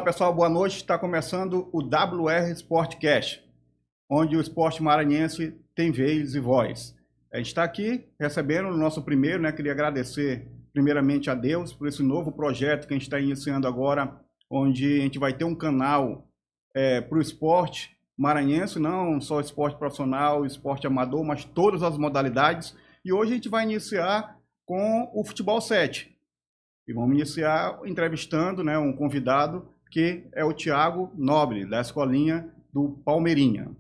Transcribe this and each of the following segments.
Olá pessoal, boa noite. Está começando o WR Sportcast, onde o esporte maranhense tem vez e voz. A gente está aqui recebendo o nosso primeiro, queria agradecer primeiramente a Deus por esse novo projeto que a gente está iniciando agora, onde a gente vai ter um canal para o esporte maranhense, não só o esporte profissional, o esporte amador, mas todas as modalidades. E hoje a gente vai iniciar com o Futebol 7. E vamos iniciar entrevistando um convidado que é o Thiago Nobre, da escolinha do Palmeirinha.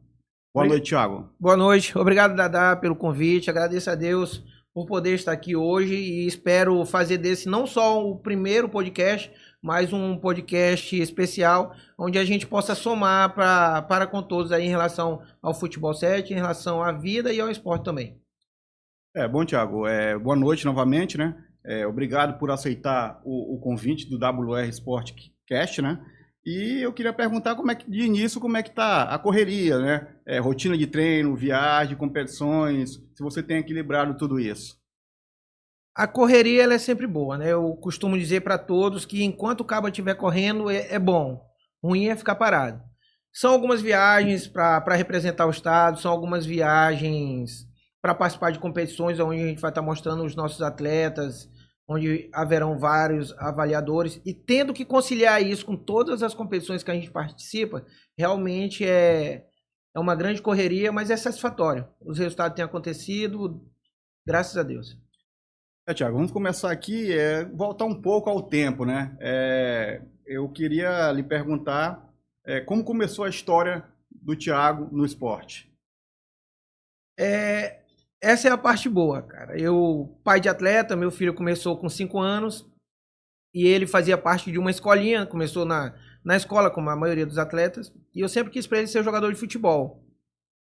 Boa noite, Thiago. Boa noite. Obrigado, Dadá, pelo convite. Agradeço a Deus por poder estar aqui hoje e espero fazer desse não só o primeiro podcast, mas um podcast especial, onde a gente possa somar para com todos aí em relação ao Futebol 7, em relação à vida e ao esporte também. Bom, Thiago. Boa noite novamente, obrigado por aceitar o convite do WR Sportcast, E eu queria perguntar como é que está a correria, rotina de treino, viagem, competições, se você tem equilibrado tudo isso. A correria ela é sempre boa, Eu costumo dizer para todos que enquanto o cabo estiver correndo é bom, ruim é ficar parado. São algumas viagens para representar o estado, são algumas viagens para participar de competições onde a gente vai estar mostrando os nossos atletas, onde haverão vários avaliadores, e tendo que conciliar isso com todas as competições que a gente participa, realmente é uma grande correria, mas é satisfatório. Os resultados têm acontecido, graças a Deus. Thiago, vamos começar aqui, voltar um pouco ao tempo, Eu queria lhe perguntar como começou a história do Thiago no esporte. Essa é a parte boa, cara. Eu, pai de atleta, meu filho começou com 5 anos e ele fazia parte de uma escolinha, começou na escola, como a maioria dos atletas, e eu sempre quis para ele ser jogador de futebol.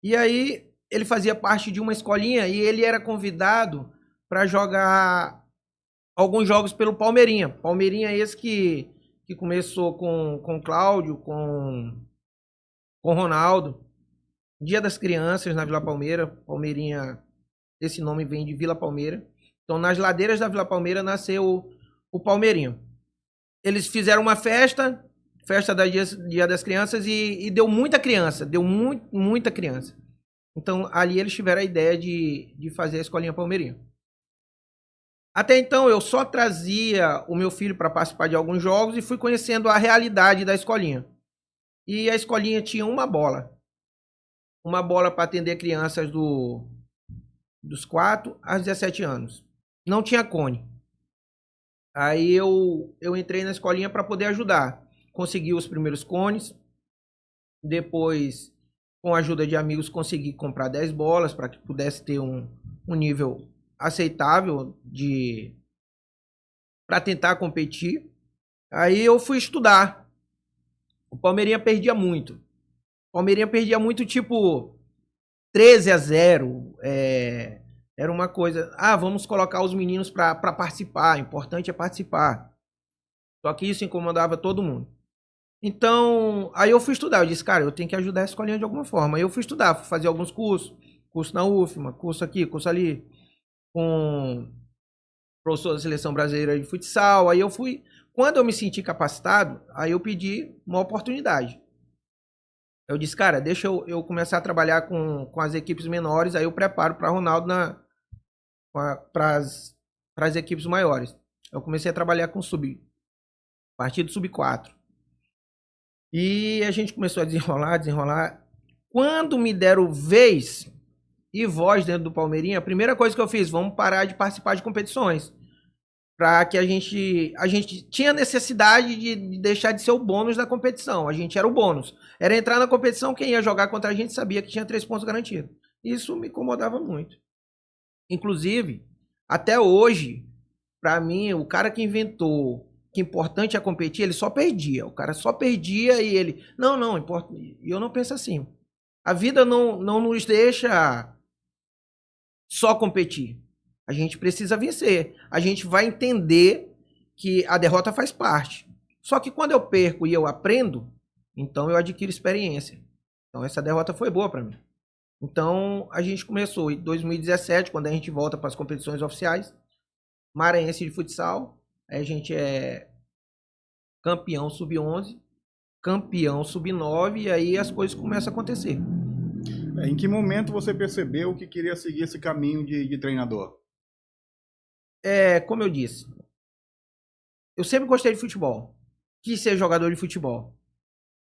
E aí ele fazia parte de uma escolinha e ele era convidado para jogar alguns jogos pelo Palmeirinha. Palmeirinha esse que começou com Cláudio, com Ronaldo. Dia das Crianças na Vila Palmeira. Palmeirinha, esse nome vem de Vila Palmeira. Então, nas ladeiras da Vila Palmeira nasceu o Palmeirinha. Eles fizeram uma festa da Dia das Crianças e deu muita criança, muita criança. Então, ali eles tiveram a ideia de fazer a escolinha Palmeirinha. Até então, eu só trazia o meu filho para participar de alguns jogos e fui conhecendo a realidade da escolinha. E a escolinha tinha uma bola para atender crianças dos 4 aos 17 anos. Não tinha cone. Aí eu entrei na escolinha para poder ajudar. Consegui os primeiros cones. Depois, com a ajuda de amigos, consegui comprar 10 bolas para que pudesse ter um nível aceitável para tentar competir. Aí eu fui estudar. O Palmeirinha perdia muito. Tipo 13-0. Era uma coisa. Vamos colocar os meninos para participar. O importante é participar. Só que isso incomodava todo mundo. Então, aí eu fui estudar. Eu disse, cara, eu tenho que ajudar a escolinha de alguma forma. Aí eu fui estudar, fui fazer alguns cursos. Curso na UFMA, curso aqui, curso ali. Com professor da Seleção Brasileira de Futsal. Aí eu fui. Quando eu me senti capacitado, aí eu pedi uma oportunidade. Eu disse, cara, deixa eu começar a trabalhar com as equipes menores, aí eu preparo para Ronaldo para as equipes maiores. Eu comecei a trabalhar com partido sub-4. E a gente começou a desenrolar. Quando me deram vez e voz dentro do Palmeirinha, a primeira coisa que eu fiz, vamos parar de participar de competições. Para que a gente tinha necessidade de deixar de ser o bônus da competição. A gente era o bônus. Era entrar na competição, quem ia jogar contra a gente sabia que tinha 3 pontos garantidos. Isso me incomodava muito. Inclusive, até hoje, para mim, o cara que inventou que importante é competir, ele só perdia. O cara só perdia e ele... Não, importa. E eu não penso assim. A vida não nos deixa só competir. A gente precisa vencer. A gente vai entender que a derrota faz parte. Só que quando eu perco e eu aprendo, então eu adquiro experiência. Então essa derrota foi boa para mim. Então a gente começou em 2017, quando a gente volta para as competições oficiais, Maranhense de futsal. Aí a gente é campeão sub-11 campeão sub-9 e aí as coisas começam a acontecer. Em que momento você percebeu que queria seguir esse caminho de treinador? Como eu disse, eu sempre gostei de futebol. Quis ser jogador de futebol.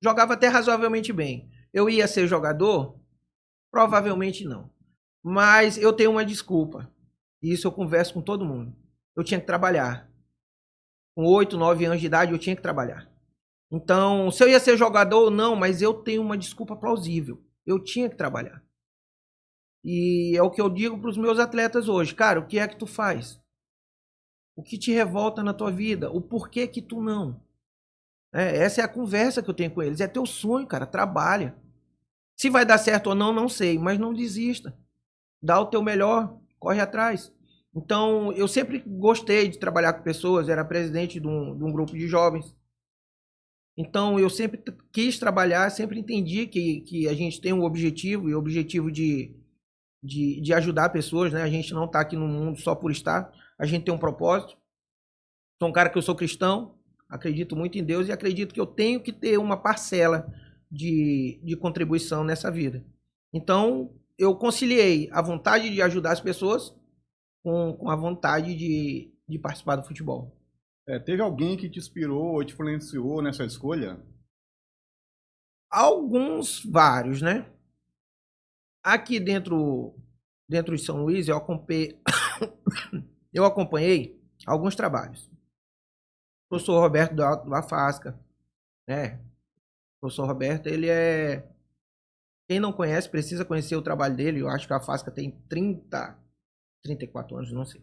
Jogava até razoavelmente bem. Eu ia ser jogador? Provavelmente não. Mas eu tenho uma desculpa. Isso eu converso com todo mundo. Eu tinha que trabalhar. Com 8, 9 anos de idade, eu tinha que trabalhar. Então, se eu ia ser jogador ou não, mas eu tenho uma desculpa plausível. Eu tinha que trabalhar. E é o que eu digo para os meus atletas hoje. Cara, o que é que tu faz? O que te revolta na tua vida? O porquê que tu não? Essa é a conversa que eu tenho com eles. É teu sonho, cara. Trabalha. Se vai dar certo ou não, não sei. Mas não desista. Dá o teu melhor. Corre atrás. Então, eu sempre gostei de trabalhar com pessoas. Era presidente de um grupo de jovens. Então, eu sempre quis trabalhar. Sempre entendi que a gente tem um objetivo. E o objetivo de ajudar pessoas, né? A gente não está aqui no mundo só por estar. A gente tem um propósito. Sou um cara que eu sou cristão. Acredito muito em Deus e acredito que eu tenho que ter uma parcela de contribuição nessa vida. Então, eu conciliei a vontade de ajudar as pessoas com a vontade de participar do futebol. Teve alguém que te inspirou ou te influenciou nessa escolha? Alguns, vários, né? Aqui dentro de São Luís, eu acompanhei alguns trabalhos. O professor Roberto da FASCA, né? O professor Roberto, ele é... Quem não conhece, precisa conhecer o trabalho dele. Eu acho que a FASCA tem 34 anos, não sei.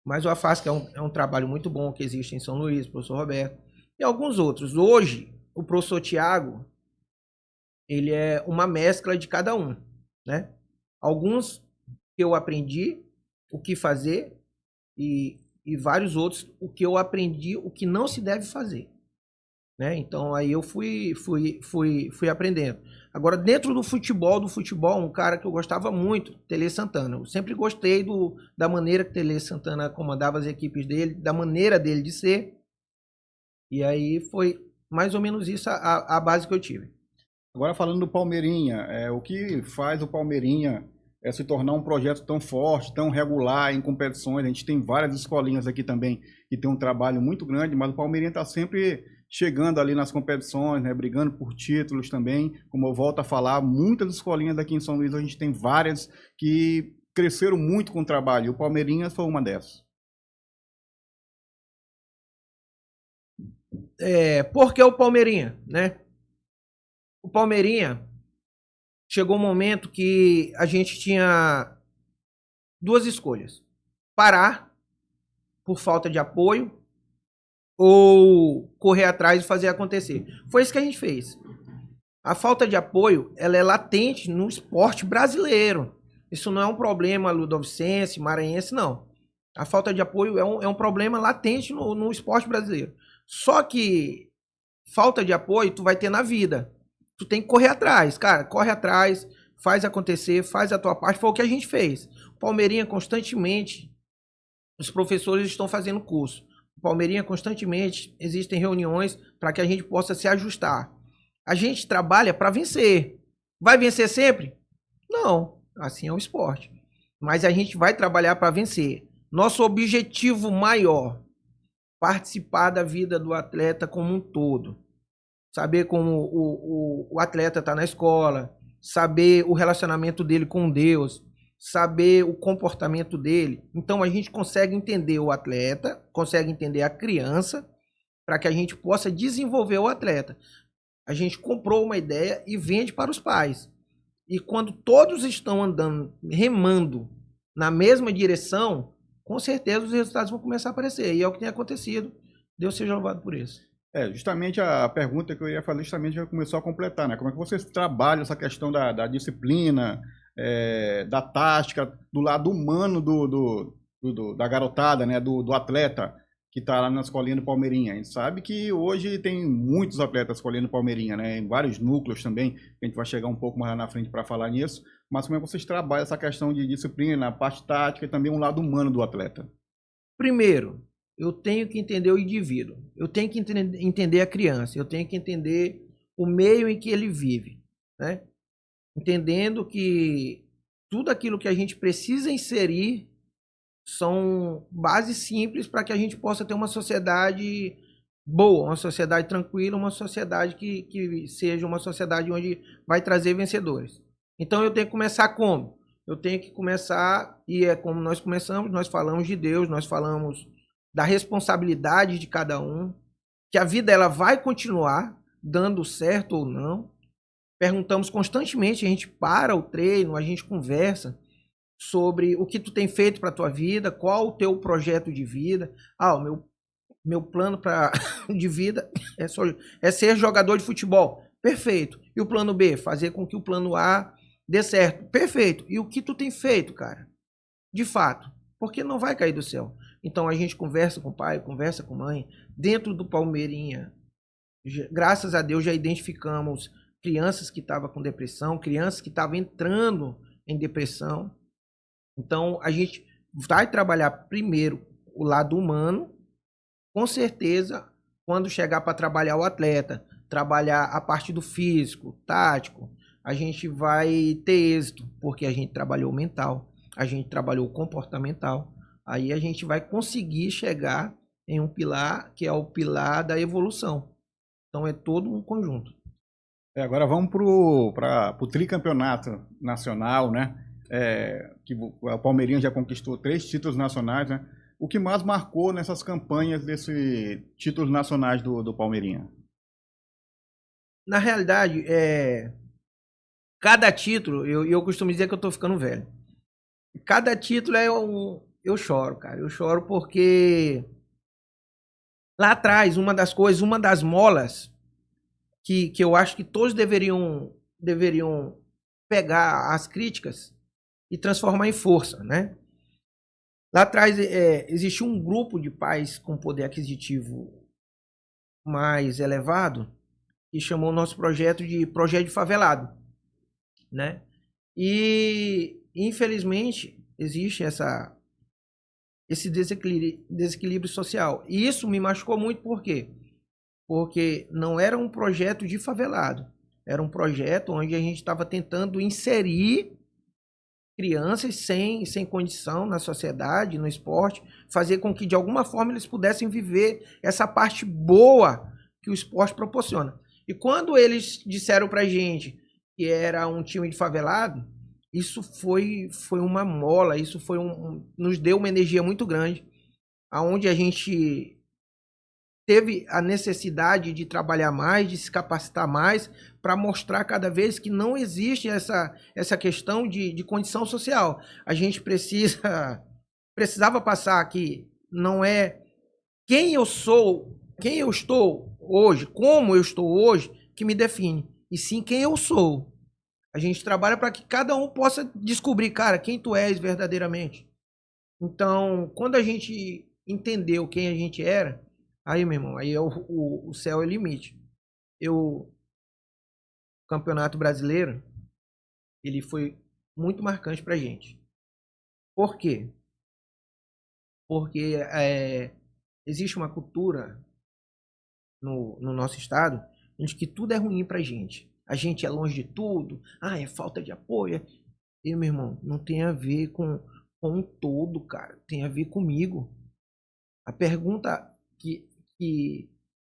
Mas o AFASCA é um trabalho muito bom que existe em São Luís, o professor Roberto. E alguns outros. Hoje, o professor Tiago, ele é uma mescla de cada um, né? Alguns que eu aprendi o que fazer e vários outros o que eu aprendi o que não se deve fazer, né? Então aí eu fui aprendendo. Agora dentro do futebol, um cara que eu gostava muito, Tele Santana. Eu sempre gostei da maneira que Tele Santana comandava as equipes dele, da maneira dele de ser. E aí foi mais ou menos isso a base que eu tive. Agora falando do Palmeirinha, o que faz o Palmeirinha se tornar um projeto tão forte, tão regular em competições? A gente tem várias escolinhas aqui também que tem um trabalho muito grande, mas o Palmeirinha está sempre chegando ali nas competições, né, brigando por títulos também. Como eu volto a falar, muitas escolinhas aqui em São Luís, a gente tem várias que cresceram muito com o trabalho, e o Palmeirinha foi uma dessas. Por que o Palmeirinha, né? O Palmeirinha chegou um momento que a gente tinha duas escolhas: parar por falta de apoio ou correr atrás e fazer acontecer. Foi isso que a gente fez. A falta de apoio, ela é latente no esporte brasileiro. Isso não é um problema ludovicense, maranhense, não. A falta de apoio é um problema latente no esporte brasileiro. Só que falta de apoio tu vai ter na vida. Tu tem que correr atrás, cara. Corre atrás, faz acontecer, faz a tua parte. Foi o que a gente fez. O Palmeirinha constantemente, os professores estão fazendo curso. O Palmeirinha constantemente, existem reuniões para que a gente possa se ajustar. A gente trabalha para vencer. Vai vencer sempre? Não, assim é o esporte. Mas a gente vai trabalhar para vencer. Nosso objetivo maior, participar da vida do atleta como um todo. Saber como o atleta está na escola, saber o relacionamento dele com Deus, saber o comportamento dele. Então a gente consegue entender o atleta, consegue entender a criança, para que a gente possa desenvolver o atleta. A gente comprou uma ideia e vende para os pais. E quando todos estão andando, remando na mesma direção, com certeza os resultados vão começar a aparecer. E é o que tem acontecido. Deus seja louvado por isso. Justamente a pergunta que eu ia fazer, justamente já começou a completar, né? Como é que vocês trabalham essa questão da disciplina, da tática, do lado humano da garotada, né? Do atleta que está lá na escolinha do Palmeirinha. A gente sabe que hoje tem muitos atletas na escolinha do Palmeirinha, né? Em vários núcleos também, a gente vai chegar um pouco mais lá na frente para falar nisso. Mas como é que vocês trabalham essa questão de disciplina, a parte tática e também um lado humano do atleta? Primeiro, eu tenho que entender o indivíduo, eu tenho que entender a criança, eu tenho que entender o meio em que ele vive, né? Entendendo que tudo aquilo que a gente precisa inserir são bases simples para que a gente possa ter uma sociedade boa, uma sociedade tranquila, uma sociedade que seja uma sociedade onde vai trazer vencedores. Então eu tenho que começar como? Eu tenho que começar, e é como nós começamos, nós falamos de Deus, nós falamos da responsabilidade de cada um, que a vida ela vai continuar dando certo ou não. Perguntamos constantemente, a gente para o treino, a gente conversa sobre o que tu tem feito para a tua vida, qual o teu projeto de vida. O meu plano de vida é ser jogador de futebol. Perfeito. E o plano B? Fazer com que o plano A dê certo. Perfeito. E o que tu tem feito, cara? De fato. Porque não vai cair do céu. Então a gente conversa com o pai, conversa com a mãe. Dentro do Palmeirinha, graças a Deus já identificamos crianças que estavam com depressão, crianças que estavam entrando em depressão. Então a gente vai trabalhar primeiro o lado humano. Com certeza, quando chegar para trabalhar o atleta, trabalhar a parte do físico, tático, a gente vai ter êxito, porque a gente trabalhou o mental, a gente trabalhou o comportamental. Aí a gente vai conseguir chegar em um pilar que é o pilar da evolução. Então é todo um conjunto. Agora vamos para o tricampeonato nacional, né? Que o Palmeirinha já conquistou 3 títulos nacionais, né? O que mais marcou nessas campanhas desses títulos nacionais do Palmeirinha? Na realidade, cada título, eu costumo dizer que eu tô ficando velho. Cada título eu choro, cara. Eu choro porque lá atrás, uma das molas que eu acho que todos deveriam pegar as críticas e transformar em força, né? Lá atrás existia um grupo de pais com poder aquisitivo mais elevado que chamou o nosso projeto de favelado, né? E infelizmente existe esse desequilíbrio social. E isso me machucou muito, por quê? Porque não era um projeto de favelado, era um projeto onde a gente estava tentando inserir crianças sem condição na sociedade, no esporte, fazer com que de alguma forma eles pudessem viver essa parte boa que o esporte proporciona. E quando eles disseram pra gente que era um time de favelado, isso foi uma mola, isso nos deu uma energia muito grande, aonde a gente teve a necessidade de trabalhar mais, de se capacitar mais, para mostrar cada vez que não existe essa questão de condição social. A gente precisava passar que não é quem eu sou, quem eu estou hoje, como eu estou hoje, que me define, e sim quem eu sou. A gente trabalha para que cada um possa descobrir, cara, quem tu és verdadeiramente. Então, quando a gente entendeu quem a gente era, aí, meu irmão, aí o céu é o limite. O Campeonato Brasileiro, ele foi muito marcante pra gente. Por quê? Porque existe uma cultura no nosso estado onde que tudo é ruim pra gente. A gente é longe de tudo, é falta de apoio. E, meu irmão, não tem a ver com um todo, cara. Tem a ver comigo. A pergunta que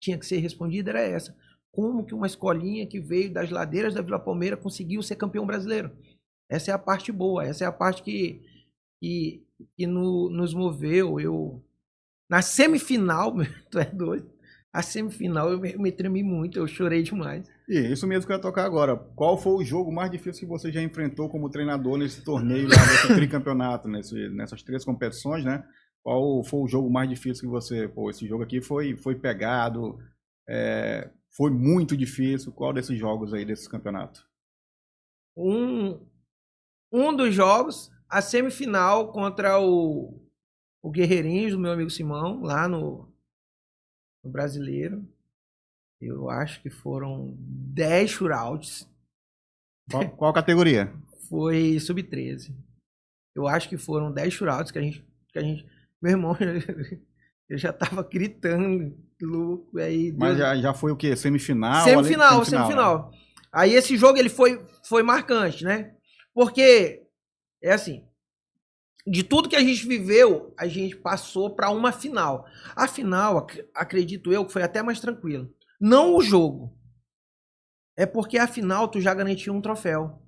tinha que ser respondida era essa: como que uma escolinha que veio das ladeiras da Vila Palmeira conseguiu ser campeão brasileiro? Essa é a parte boa, essa é a parte que nos moveu. Na semifinal, tu é doido, a semifinal eu me tremi muito, eu chorei demais. E isso mesmo que eu ia tocar agora. Qual foi o jogo mais difícil que você já enfrentou como treinador nesse torneio, lá nesse tricampeonato, nessas 3 competições, né? Qual foi o jogo mais difícil que você... esse jogo aqui foi pegado, foi muito difícil. Qual desses jogos aí, desses campeonatos? Um dos jogos, a semifinal contra o Guerreirinhos, do meu amigo Simão, lá no Brasileiro. Eu acho que foram 10 shootouts. Qual categoria? Foi sub-13. Eu acho que foram 10 shootouts que a gente... Meu irmão, Eu já tava gritando, louco, aí... Mas já foi o quê? Semifinal? Semifinal. Né? Aí esse jogo ele foi marcante, né? Porque, é assim, de tudo que a gente viveu, a gente passou para uma final. A final, acredito eu, que foi até mais tranquilo. Não o jogo. É porque a final tu já garantiu um troféu,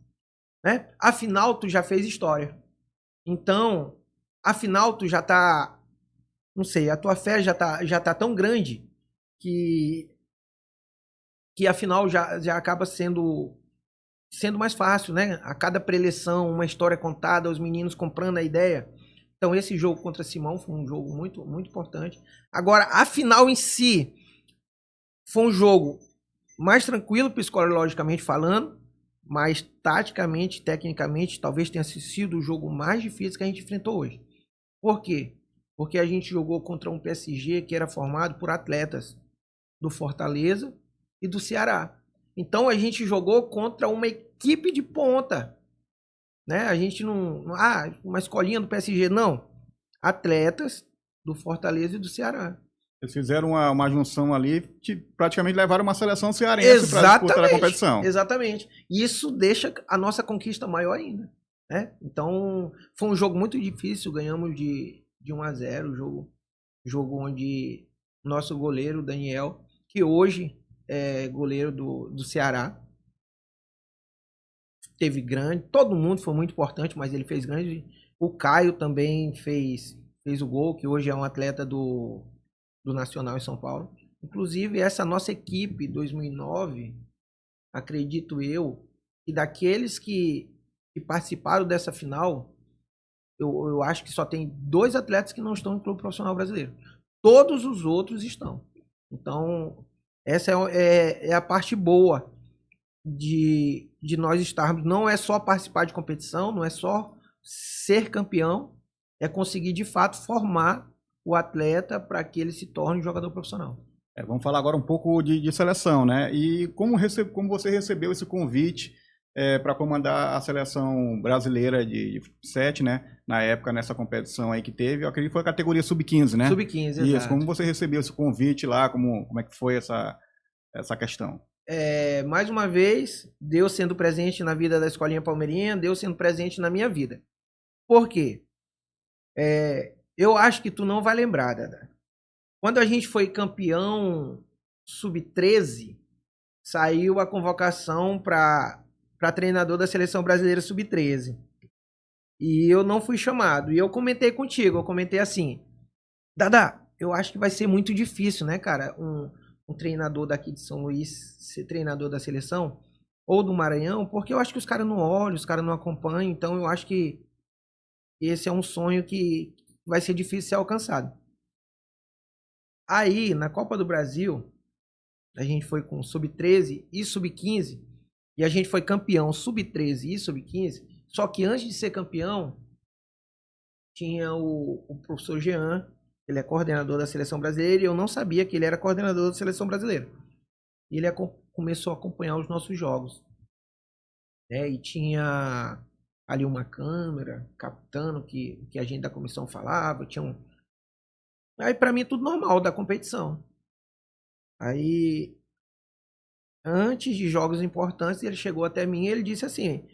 né? A final tu já fez história. Então, a final tu já tá, não sei, a tua fé já tá tão grande que a final já acaba sendo mais fácil, né? A cada preleção, uma história contada, os meninos comprando a ideia. Então, esse jogo contra Simão foi um jogo muito, muito importante. Agora, a final em si foi um jogo mais tranquilo, psicologicamente falando, mas taticamente, tecnicamente, talvez tenha sido o jogo mais difícil que a gente enfrentou hoje. Por quê? Porque a gente jogou contra um PSG que era formado por atletas do Fortaleza e do Ceará. Então a gente jogou contra uma equipe de ponta, né? A gente não, uma escolinha do PSG, não. Atletas do Fortaleza e do Ceará. Eles fizeram uma junção ali, praticamente levaram uma seleção cearense para disputar a competição. Exatamente. E isso deixa a nossa conquista maior ainda, né? Então foi um jogo muito difícil, ganhamos de 1-0, jogo onde nosso goleiro Daniel, que hoje é goleiro do Ceará, teve grande, todo mundo foi muito importante, mas ele fez grande. O Caio também fez o gol, que hoje é um atleta do Nacional em São Paulo. Inclusive, essa nossa equipe 2009, acredito eu, que daqueles que participaram dessa final, eu acho que só tem 2 atletas que não estão no clube profissional brasileiro. Todos os outros estão. Então, essa é a parte boa de nós estarmos. Não é só participar de competição, não é só ser campeão, é conseguir de fato formar o atleta para que ele se torne um jogador profissional. Vamos falar agora um pouco de seleção, né? E como você recebeu esse convite para comandar a seleção brasileira de 7, né? Na época, nessa competição aí que teve, eu acredito que foi a categoria Sub-15, né? Sub-15, exato. Isso, como você recebeu esse convite lá, como é que foi essa questão? Mais uma vez, Deus sendo presente na vida da Escolinha Palmeirinha, Deus sendo presente na minha vida. Por quê? Eu acho que tu não vai lembrar, Dada. Quando a gente foi campeão Sub-13, saiu a convocação para treinador da Seleção Brasileira Sub-13. E eu não fui chamado. E eu comentei contigo, eu comentei assim, Dada, eu acho que vai ser muito difícil, né, cara, um treinador daqui de São Luís ser treinador da seleção, ou do Maranhão, porque eu acho que os caras não olham, os caras não acompanham, então eu acho que esse é um sonho que vai ser difícil ser alcançado. Aí, na Copa do Brasil, a gente foi com Sub-13 e Sub-15, e a gente foi campeão Sub-13 e Sub-15, só que antes de ser campeão, tinha o professor Jean, ele é coordenador da Seleção Brasileira, e eu não sabia que ele era coordenador da Seleção Brasileira. E ele começou a acompanhar os nossos jogos. E tinha ali uma câmera, captando que a gente da comissão falava, Aí pra mim tudo normal da competição. Aí, antes de jogos importantes, ele chegou até mim e ele disse assim,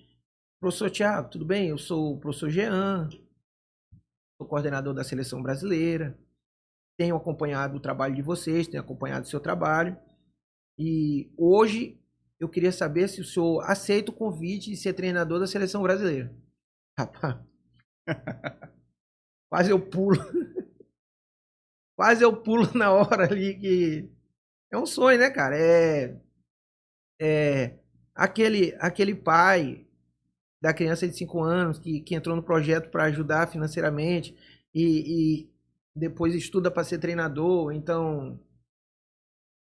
professor Thiago, tudo bem? Eu sou o professor Jean, sou coordenador da Seleção Brasileira, tenho acompanhado o trabalho de vocês, tenho acompanhado o seu trabalho, e hoje eu queria saber se o senhor aceita o convite de ser treinador da Seleção Brasileira. Rapaz, quase eu pulo. Quase eu pulo na hora ali, que é um sonho, né, cara? Aquele pai da criança de 5 anos que entrou no projeto para ajudar financeiramente e depois estuda para ser treinador. Então,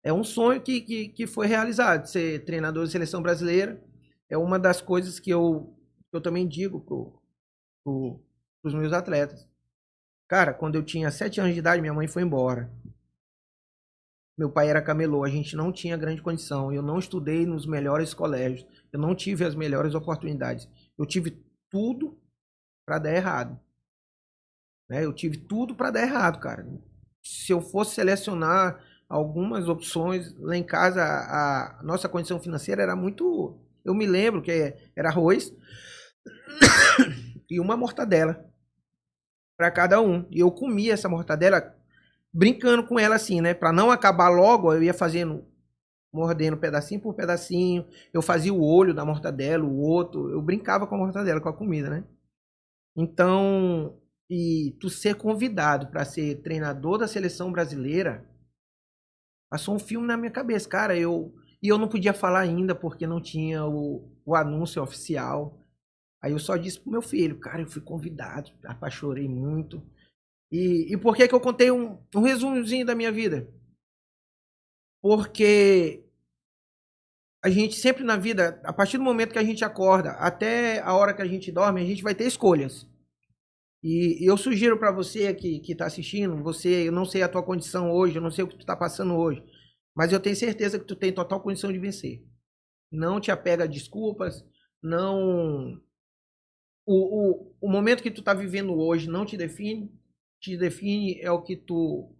é um sonho que foi realizado. Ser treinador de seleção brasileira é uma das coisas que eu também digo pros meus atletas. Cara, quando eu tinha 7 anos de idade, minha mãe foi embora. Meu pai era camelô, a gente não tinha grande condição. Eu não estudei nos melhores colégios. Eu não tive as melhores oportunidades. Eu tive tudo para dar errado. Eu tive tudo para dar errado, cara. se eu fosse selecionar algumas opções, lá em casa a nossa condição financeira era muito... Eu me lembro que era arroz e uma mortadela para cada um. E eu comia essa mortadela brincando com ela assim, né? Para não acabar logo, eu ia fazendo, mordendo pedacinho por pedacinho. Eu fazia o olho da mortadela, o outro. Eu brincava com a mortadela, com a comida, né? Então, e tu ser convidado para ser treinador da seleção brasileira, passou um filme na minha cabeça, cara. E eu não podia falar ainda porque não tinha o anúncio oficial. Aí eu só disse pro meu filho, cara, eu fui convidado, rapaz, chorei muito. E por que que eu contei um resumozinho da minha vida? Porque a gente sempre na vida, a partir do momento que a gente acorda até a hora que a gente dorme, a gente vai ter escolhas. E eu sugiro para você que tá assistindo, você, eu não sei a tua condição hoje, eu não sei o que tu tá passando hoje, mas eu tenho certeza que tu tem total condição de vencer. Não te apega a desculpas, não... O momento que tu tá vivendo hoje não te define é o que tu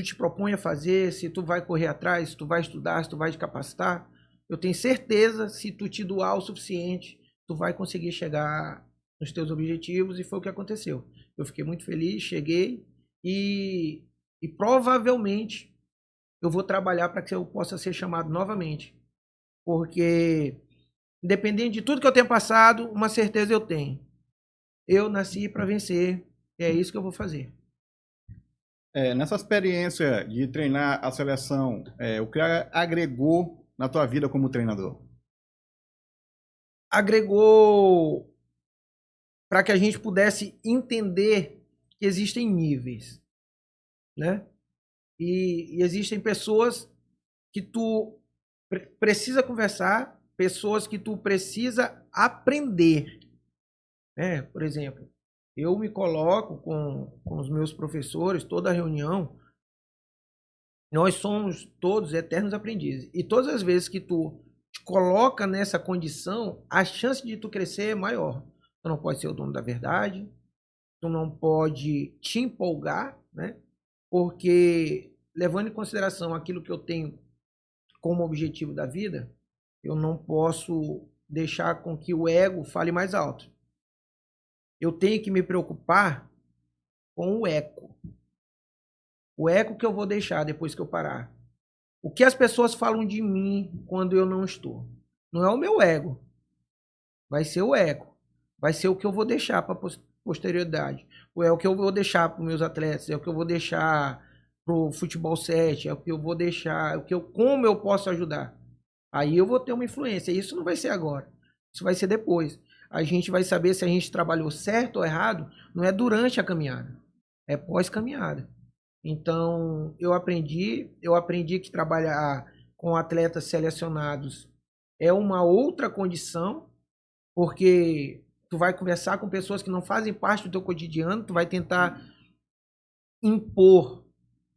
te propõe a fazer, se tu vai correr atrás, se tu vai estudar, se tu vai te capacitar. Eu tenho certeza, se tu te doar o suficiente, tu vai conseguir chegar nos teus objetivos, e foi o que aconteceu. Eu fiquei muito feliz, cheguei e provavelmente eu vou trabalhar para que eu possa ser chamado novamente, porque independente de tudo que eu tenha passado, uma certeza eu tenho. Eu nasci para vencer, e é isso que eu vou fazer. Nessa experiência de treinar a seleção, o que agregou na tua vida como treinador? Agregou para que a gente pudesse entender que existem níveis, né? E existem pessoas que tu precisa conversar, pessoas que tu precisa aprender, né? Por exemplo, eu me coloco com os meus professores, toda reunião, nós somos todos eternos aprendizes. E todas as vezes que tu te coloca nessa condição, a chance de tu crescer é maior. Tu não pode ser o dono da verdade, tu não pode te empolgar, né? Porque, levando em consideração aquilo que eu tenho como objetivo da vida, eu não posso deixar com que o ego fale mais alto. Eu tenho que me preocupar com o eco. O eco que eu vou deixar depois que eu parar. O que as pessoas falam de mim quando eu não estou. Não é o meu ego. Vai ser o eco. Vai ser o que eu vou deixar para a posterioridade. Ou é o que eu vou deixar para os meus atletas. É o que eu vou deixar para o futebol 7. É o que eu vou deixar. Como eu posso ajudar. Aí eu vou ter uma influência. Isso não vai ser agora. Isso vai ser depois. A gente vai saber se a gente trabalhou certo ou errado. Não é durante a caminhada. É pós-caminhada. Então, eu aprendi que trabalhar com atletas selecionados é uma outra condição, porque tu vai conversar com pessoas que não fazem parte do teu cotidiano, tu vai tentar impor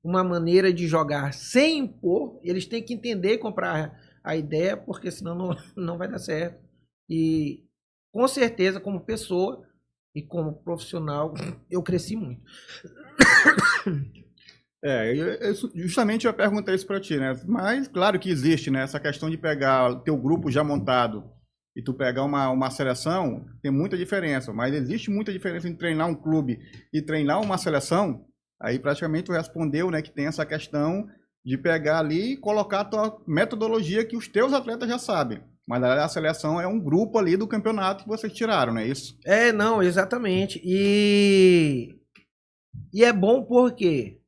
uma maneira de jogar sem impor, eles têm que entender e comprar a ideia, porque senão não vai dar certo. E com certeza, como pessoa e como profissional, eu cresci muito. Justamente eu perguntei isso para ti, né? Mas claro que existe, né? Essa questão de pegar o teu grupo já montado e tu pegar uma seleção, tem muita diferença. Mas existe muita diferença entre treinar um clube e treinar uma seleção. Aí praticamente tu respondeu, né? Que tem essa questão de pegar ali e colocar a tua metodologia que os teus atletas já sabem. Mas a seleção é um grupo ali do campeonato que vocês tiraram, não é isso? Não, exatamente. E é bom por quê?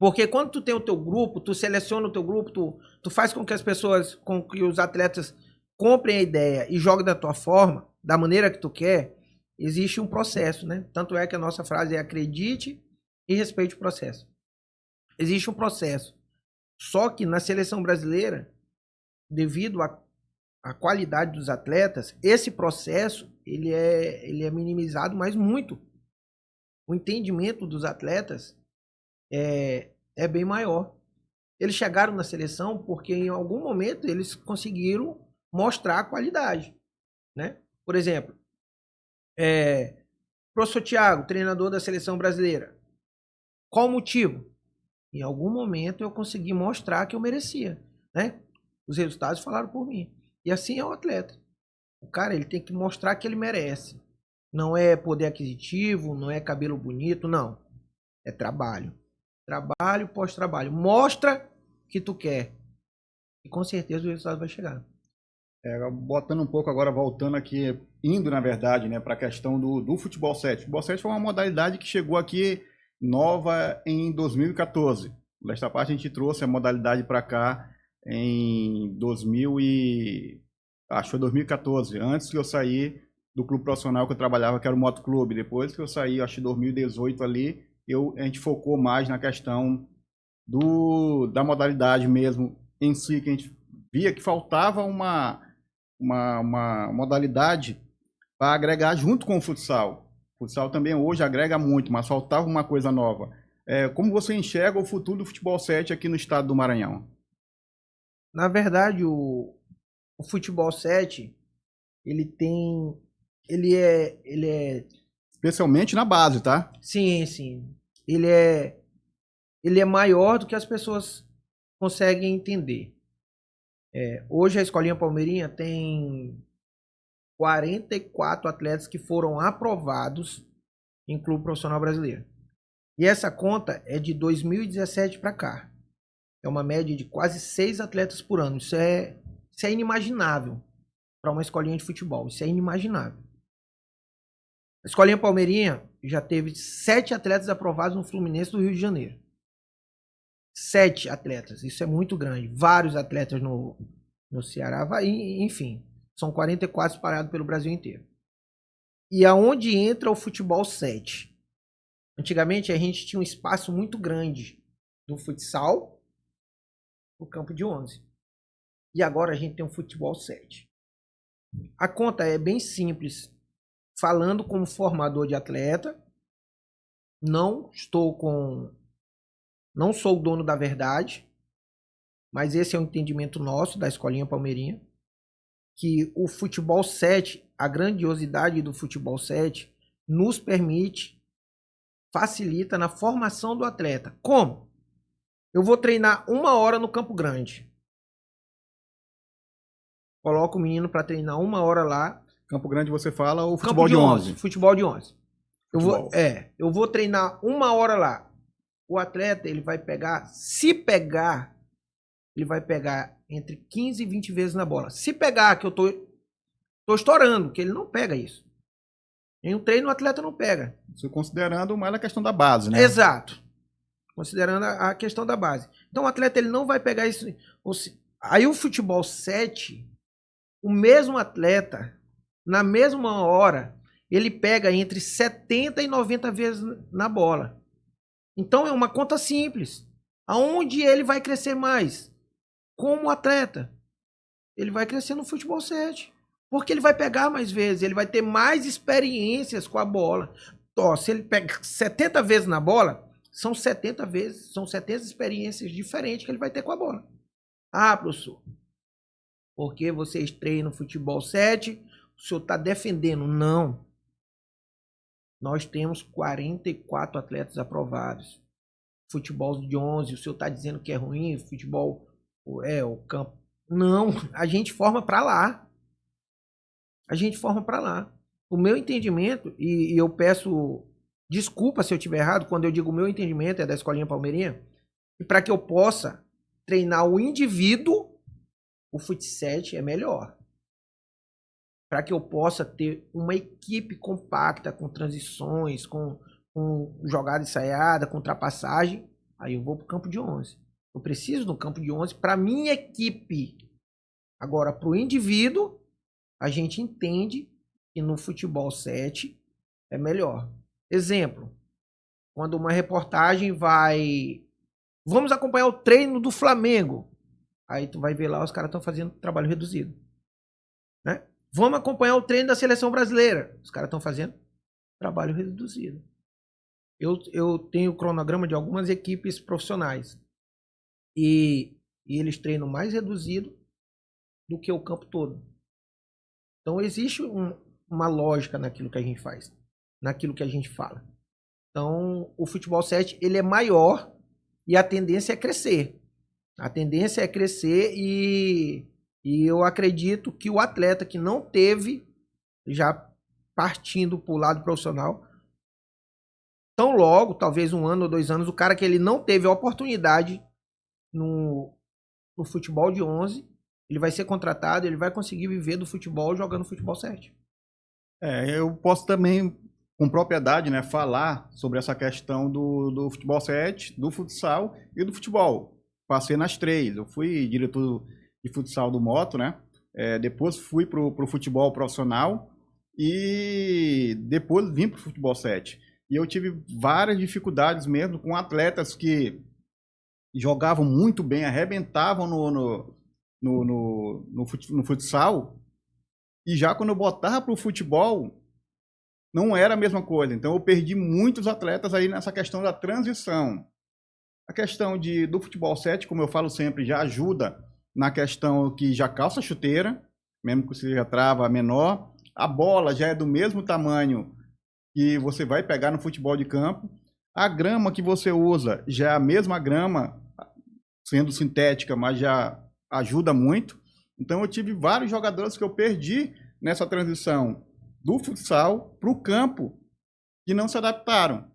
Porque quando tu tem o teu grupo, tu seleciona o teu grupo, tu faz com que as pessoas, com que os atletas comprem a ideia e joguem da tua forma, da maneira que tu quer, existe um processo, né? Tanto é que a nossa frase é acredite e respeite o processo. Existe um processo. Só que na seleção brasileira, devido à qualidade dos atletas, esse processo ele é minimizado, mas muito. O entendimento dos atletas é bem maior. Eles chegaram na seleção porque em algum momento eles conseguiram mostrar a qualidade, né? Por exemplo, professor Thiago, treinador da seleção brasileira. Qual o motivo? Em algum momento eu consegui mostrar que eu merecia, né? Os resultados falaram por mim. E assim é o atleta. O cara, ele tem que mostrar que ele merece. Não é poder aquisitivo, não é cabelo bonito, não. É trabalho. Trabalho, pós-trabalho. Mostra que tu quer. E com certeza o resultado vai chegar. Botando um pouco agora, voltando aqui, indo na verdade, né, para a questão do futebol 7. O futebol 7 foi uma modalidade que chegou aqui nova em 2014. Desta parte a gente trouxe a modalidade para cá em 2014, antes que eu saí do clube profissional que eu trabalhava, que era o Motoclube. Depois que eu saí, acho que em 2018 ali, a gente focou mais na questão da modalidade mesmo em si, que a gente via que faltava uma modalidade para agregar junto com o futsal. O futsal também hoje agrega muito, mas faltava uma coisa nova. Como você enxerga o futuro do futebol 7 aqui no estado do Maranhão? Na verdade, o futebol 7, ele é, Especialmente na base, tá? sim, ele é maior do que as pessoas conseguem entender. Hoje a Escolinha Palmeirinha tem 44 atletas que foram aprovados em clube profissional brasileiro. E essa conta é de 2017 para cá. É uma média de quase 6 atletas por ano. Isso é inimaginável para uma escolinha de futebol. Isso é inimaginável. A Escolinha Palmeirinha já teve 7 atletas aprovados no Fluminense do Rio de Janeiro. 7 atletas. Isso é muito grande. Vários atletas no Ceará. Enfim, são 44 espalhados pelo Brasil inteiro. E aonde entra o futebol 7? Antigamente a gente tinha um espaço muito grande do futsal no campo de 11. E agora a gente tem um futebol 7. A conta é bem simples. Falando como formador de atleta, não sou o dono da verdade, mas esse é o entendimento nosso da Escolinha Palmeirinha, que o futebol 7, a grandiosidade do futebol 7, nos permite, facilita na formação do atleta. Como? Eu vou treinar 1 hora no Campo Grande. Coloco o menino para treinar 1 hora lá. Campo Grande você fala o futebol de 11. Futebol de 11. Eu vou treinar 1 hora lá. O atleta, ele vai pegar, ele vai pegar entre 15 e 20 vezes na bola. Se pegar, que eu tô estourando, que ele não pega isso. Em um treino o atleta não pega. Isso considerando mais a questão da base, né? Exato. Considerando a questão da base. Então o atleta, ele não vai pegar isso. Aí o futebol 7, o mesmo atleta, na mesma hora, ele pega entre 70 e 90 vezes na bola. Então é uma conta simples. Aonde ele vai crescer mais? Como atleta. Ele vai crescer no futebol 7. Porque ele vai pegar mais vezes, ele vai ter mais experiências com a bola. Então, se ele pega 70 vezes na bola, são 70 experiências diferentes que ele vai ter com a bola. Ah, professor, porque vocês treinam futebol 7, o senhor está defendendo. Não. Nós temos 44 atletas aprovados. Futebol de 11, o senhor está dizendo que é ruim, futebol, o campo. Não, a gente forma para lá. A gente forma para lá. O meu entendimento, e eu peço desculpa se eu estiver errado, quando eu digo o meu entendimento é da Escolinha Palmeirinha, e para que eu possa treinar o indivíduo, o fut7 é melhor. Para que eu possa ter uma equipe compacta, com transições, com jogada ensaiada, com ultrapassagem, aí eu vou para o campo de 11. Eu preciso do campo de 11 para minha equipe. Agora, para o indivíduo, a gente entende que no futebol 7 é melhor. Exemplo, quando uma reportagem vai... Vamos acompanhar o treino do Flamengo. Aí tu vai ver lá, os caras estão fazendo trabalho reduzido. Né? Vamos acompanhar o treino da seleção brasileira. Os caras estão fazendo trabalho reduzido. Eu tenho o cronograma de algumas equipes profissionais. E eles treinam mais reduzido do que o campo todo. Então existe uma lógica naquilo que a gente faz, naquilo que a gente fala. Então o futebol 7 ele é maior E a tendência é crescer. A tendência é crescer e eu acredito que o atleta que não teve, já partindo para o lado profissional, tão logo, talvez 1 ano ou 2 anos, o cara que ele não teve a oportunidade no futebol de 11, ele vai ser contratado, ele vai conseguir viver do futebol jogando futebol 7. Eu posso também, com propriedade, né, falar sobre essa questão do futebol 7, do futsal e do futebol. Passei nas 3. Eu fui diretor de futsal do Moto, né? Depois fui pro futebol profissional e depois vim pro futebol 7. E eu tive várias dificuldades mesmo com atletas que jogavam muito bem, arrebentavam no futsal, e já quando eu botava pro futebol, não era a mesma coisa. Então eu perdi muitos atletas aí nessa questão da transição. A questão do futebol 7, como eu falo sempre, já ajuda na questão que já calça chuteira, mesmo que seja trava menor. A bola já é do mesmo tamanho que você vai pegar no futebol de campo. A grama que você usa já é a mesma grama, sendo sintética, mas já ajuda muito. Então eu tive vários jogadores que eu perdi nessa transição do futsal para o campo que não se adaptaram.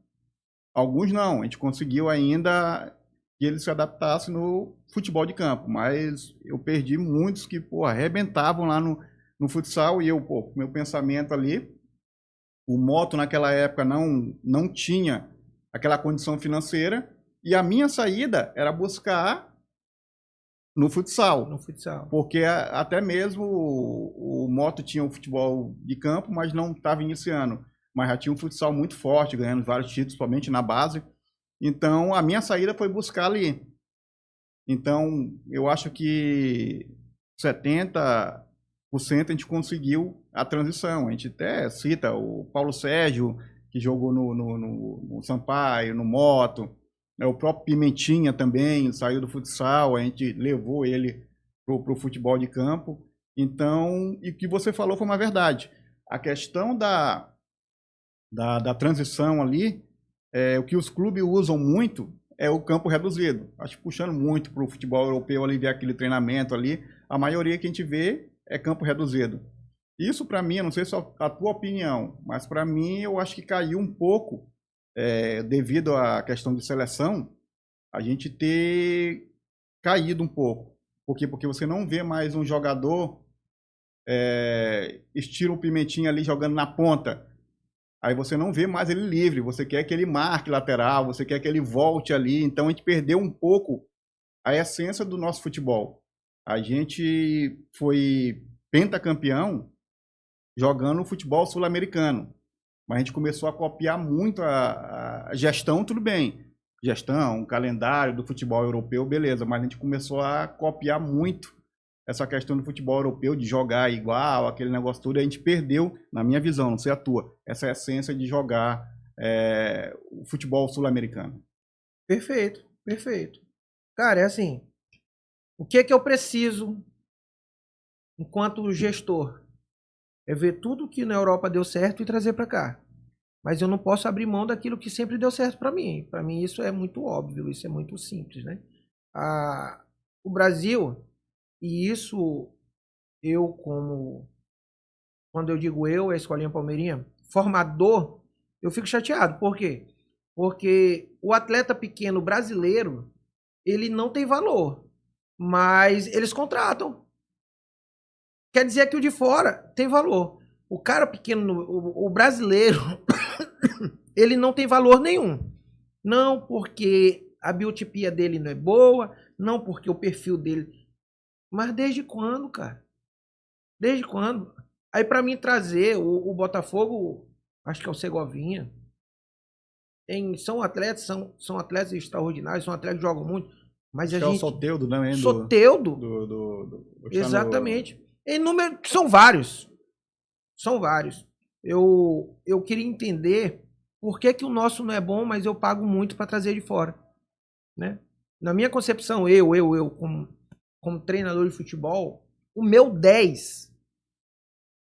Alguns não, a gente conseguiu ainda que eles se adaptassem no futebol de campo, mas eu perdi muitos que arrebentavam lá no futsal e meu pensamento ali, o Moto naquela época não tinha aquela condição financeira e a minha saída era buscar no futsal. No futsal. Porque até mesmo o Moto tinha o futebol de campo, mas não estava iniciando. Mas já tinha um futsal muito forte, ganhando vários títulos, somente na base. Então, a minha saída foi buscar ali. Então, eu acho que 70% a gente conseguiu a transição. A gente até cita o Paulo Sérgio, que jogou no Sampaio, no Moto. O próprio Pimentinha também saiu do futsal, a gente levou ele para o futebol de campo. Então, e o que você falou foi uma verdade. A questão da transição ali, o que os clubes usam muito é o campo reduzido. Acho que puxando muito para o futebol europeu ali, ver aquele treinamento ali, a maioria que a gente vê é campo reduzido. Isso para mim, eu não sei se é a tua opinião, mas para mim eu acho que caiu um pouco devido à questão de seleção, a gente ter caído um pouco. Por quê? Porque você não vê mais um jogador estilo o Pimentinha ali jogando na ponta. Aí você não vê mais ele livre, você quer que ele marque lateral, você quer que ele volte ali. Então a gente perdeu um pouco a essência do nosso futebol. A gente foi pentacampeão jogando futebol sul-americano. Mas a gente começou a copiar muito a gestão, tudo bem. Gestão, calendário do futebol europeu, beleza. Mas a gente começou a copiar muito essa questão do futebol europeu, de jogar igual, aquele negócio todo. A gente perdeu, na minha visão, não sei a tua, essa essência de jogar o futebol sul-americano. Perfeito, perfeito. Cara, é assim, o que é que eu preciso enquanto gestor? É ver tudo que na Europa deu certo e trazer para cá. Mas eu não posso abrir mão daquilo que sempre deu certo para mim. Para mim isso é muito óbvio, isso é muito simples, né? O Brasil, e isso eu quando eu digo eu, a Escolinha Palmeirinha, formador, eu fico chateado. Por quê? Porque o atleta pequeno brasileiro, ele não tem valor, mas eles contratam. Quer dizer que o de fora tem valor. O cara pequeno, o brasileiro, ele não tem valor nenhum. Não porque a biotipia dele não é boa, não porque o perfil dele... Mas desde quando, cara? Desde quando? Aí para mim trazer o Botafogo, acho que é o Segovinha, são atletas extraordinários, são atletas que jogam muito, mas acho a gente... É o Soteldo, não é? Soteldo. Exatamente. Em número, são vários. São vários. Eu queria entender por que o nosso não é bom, mas eu pago muito para trazer de fora, né? Na minha concepção, eu como treinador de futebol, o meu 10,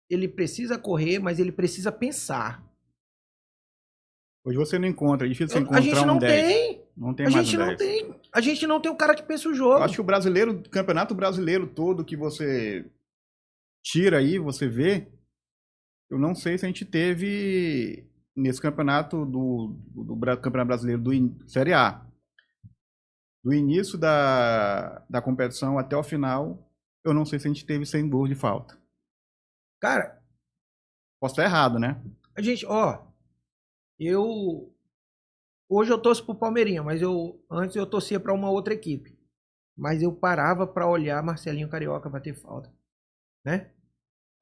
ele precisa correr, mas ele precisa pensar. Hoje você não encontra, é difícil você A encontrar gente não um 10. tem. Não tem A mais gente um não 10. tem. A gente não tem o cara que pensa o Eu jogo. acho que o brasileiro, o campeonato brasileiro todo que você tira aí, você vê, eu não sei se a gente teve nesse campeonato Campeonato Brasileiro Série A. Do início da competição até o final, eu não sei se a gente teve 100 gols de falta. Cara, Posso estar errado, né? a gente, hoje eu torço pro Palmeirinha, mas antes eu torcia pra uma outra equipe. Mas eu parava pra olhar Marcelinho Carioca bater falta, né?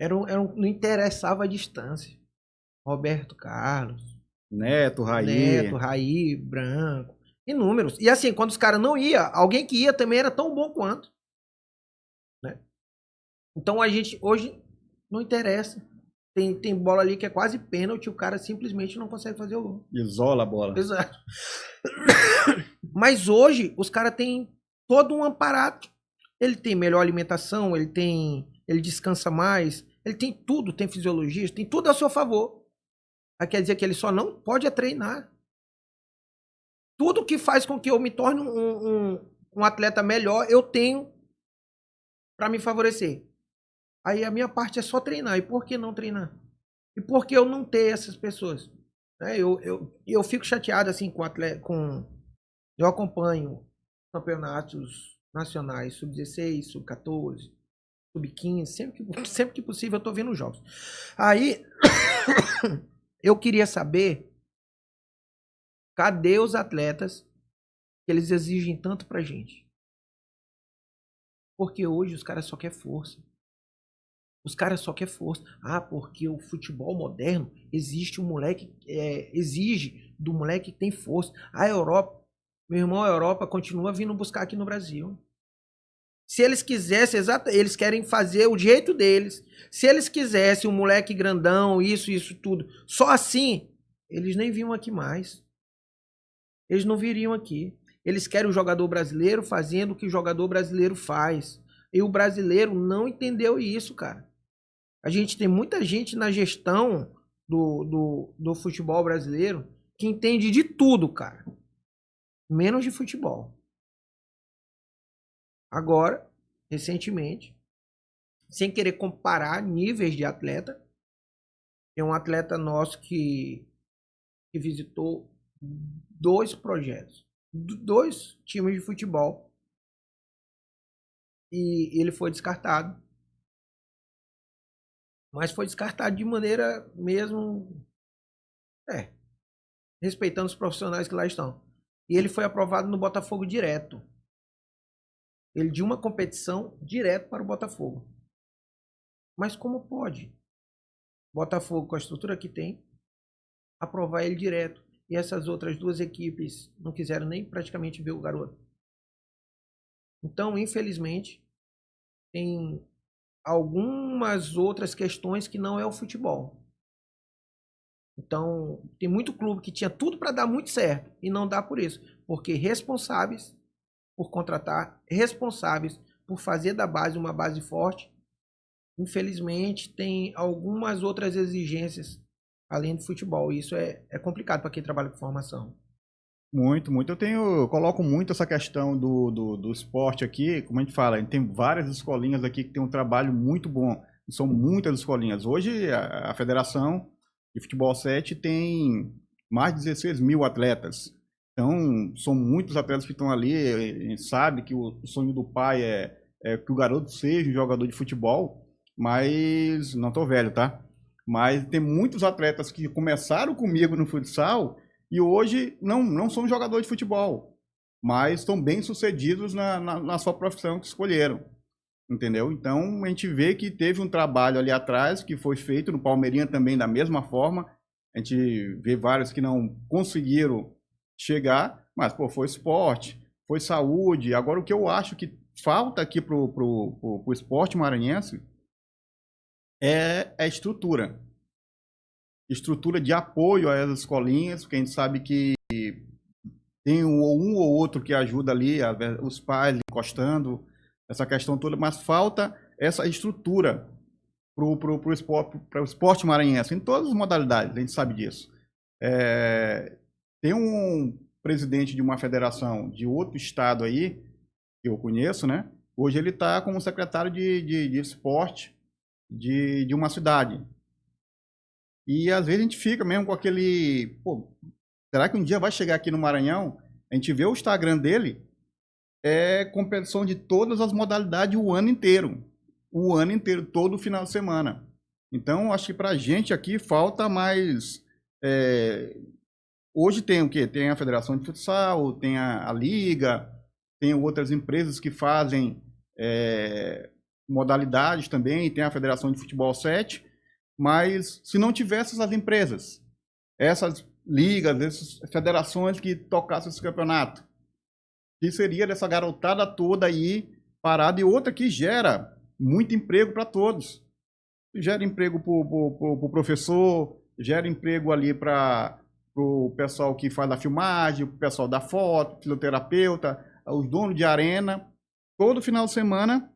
Não interessava a distância. Roberto Carlos, Neto, Neto, Raí. Raí, Branco, inúmeros. E assim, quando os caras não iam, alguém que ia também era tão bom quanto, né? Então a gente hoje não interessa. Tem bola ali que é quase pênalti, o cara simplesmente não consegue fazer o gol. Isola a bola. Exato. Mas hoje os caras têm todo um aparato. Ele tem melhor alimentação, ele descansa mais, ele tem tudo, tem fisiologista, tem tudo a seu favor. Aí quer dizer que ele só não pode treinar. Tudo que faz com que eu me torne um atleta melhor, eu tenho para me favorecer. Aí a minha parte é só treinar. E por que não treinar? E por que eu não ter essas pessoas? Eu fico chateado assim com atleta, eu acompanho campeonatos nacionais, sub-16, sub-14, sub-15, sempre que possível eu tô vendo os jogos. Aí eu queria saber cadê os atletas que eles exigem tanto pra gente? Porque hoje os caras só querem força. Os caras só querem força. Ah, porque o futebol moderno exige do moleque que tem força. A Europa, meu irmão, a Europa continua vindo buscar aqui no Brasil. Se eles quisessem, eles querem fazer o jeito deles. Se eles quisessem um moleque grandão, isso tudo, só assim, eles nem vinham aqui mais. Eles não viriam aqui. Eles querem o jogador brasileiro fazendo o que o jogador brasileiro faz. E o brasileiro não entendeu isso, cara. A gente tem muita gente na gestão do futebol brasileiro que entende de tudo, cara. Menos de futebol. Agora, recentemente, sem querer comparar níveis de atleta, tem um atleta nosso que visitou 2 projetos, 2 times de futebol, e ele foi descartado. Mas foi descartado de maneira mesmo, respeitando os profissionais que lá estão. E ele foi aprovado no Botafogo direto. Ele de uma competição direto para o Botafogo. Mas como pode Botafogo, com a estrutura que tem, aprovar ele direto? E essas outras 2 equipes não quiseram nem praticamente ver o garoto. Então, infelizmente, tem algumas outras questões que não é o futebol. Então, tem muito clube que tinha tudo para dar muito certo e não dá por isso. Porque responsáveis por contratar, responsáveis por fazer da base uma base forte, infelizmente tem algumas outras exigências além do futebol. E isso é complicado para quem trabalha com formação. Muito, muito. Eu coloco muito essa questão do esporte aqui, como a gente fala, a gente tem várias escolinhas aqui que tem um trabalho muito bom. São muitas escolinhas. Hoje a Federação de Futebol 7 tem mais de 16 mil atletas. Então, são muitos atletas que estão ali. A gente sabe que o sonho do pai é que o garoto seja um jogador de futebol, mas não estou velho, tá? Mas tem muitos atletas que começaram comigo no futsal e hoje não são jogadores de futebol, mas estão bem sucedidos na sua profissão que escolheram, entendeu? Então a gente vê que teve um trabalho ali atrás que foi feito no Palmeirinha também da mesma forma. A gente vê vários que não conseguiram chegar, mas pô, foi esporte, foi saúde. Agora o que eu acho que falta aqui pro esporte maranhense é a estrutura de apoio às escolinhas, porque a gente sabe que tem um ou outro que ajuda ali, os pais encostando, essa questão toda, mas falta essa estrutura para o esporte maranhense, em todas as modalidades, a gente sabe disso. Tem um presidente de uma federação de outro estado aí, que eu conheço, né? Hoje ele está como secretário de esporte de uma cidade. E às vezes a gente fica mesmo com aquele... Pô, será que um dia vai chegar aqui no Maranhão? A gente vê o Instagram dele, competição de todas as modalidades o ano inteiro. O ano inteiro, todo final de semana. Então, acho que para a gente aqui falta mais... Hoje tem o quê? Tem a Federação de Futsal, tem a Liga, tem outras empresas que fazem modalidades também, tem a Federação de Futebol 7, mas se não tivesse essas empresas, essas ligas, essas federações que tocassem esse campeonato, que seria dessa garotada toda aí parada, e outra que gera muito emprego para todos. Gera emprego para o professor, gera emprego ali para o pessoal que faz a filmagem, o pessoal da foto, fisioterapeuta, os donos de arena. Todo final de semana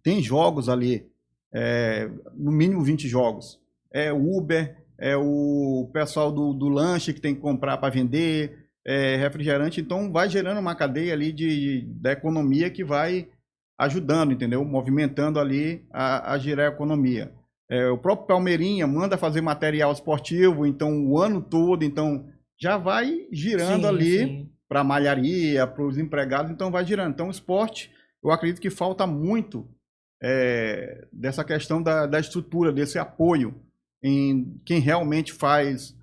tem jogos ali, no mínimo 20 jogos. É Uber, é o pessoal do lanche que tem que comprar para vender, refrigerante. Então vai gerando uma cadeia ali da economia que vai ajudando, entendeu? Movimentando ali a girar a economia. O próprio Palmeirinha manda fazer material esportivo, então o ano todo, então já vai girando ali para a malharia, para os empregados, então vai girando. Então o esporte, eu acredito que falta muito dessa questão da estrutura, desse apoio em quem realmente faz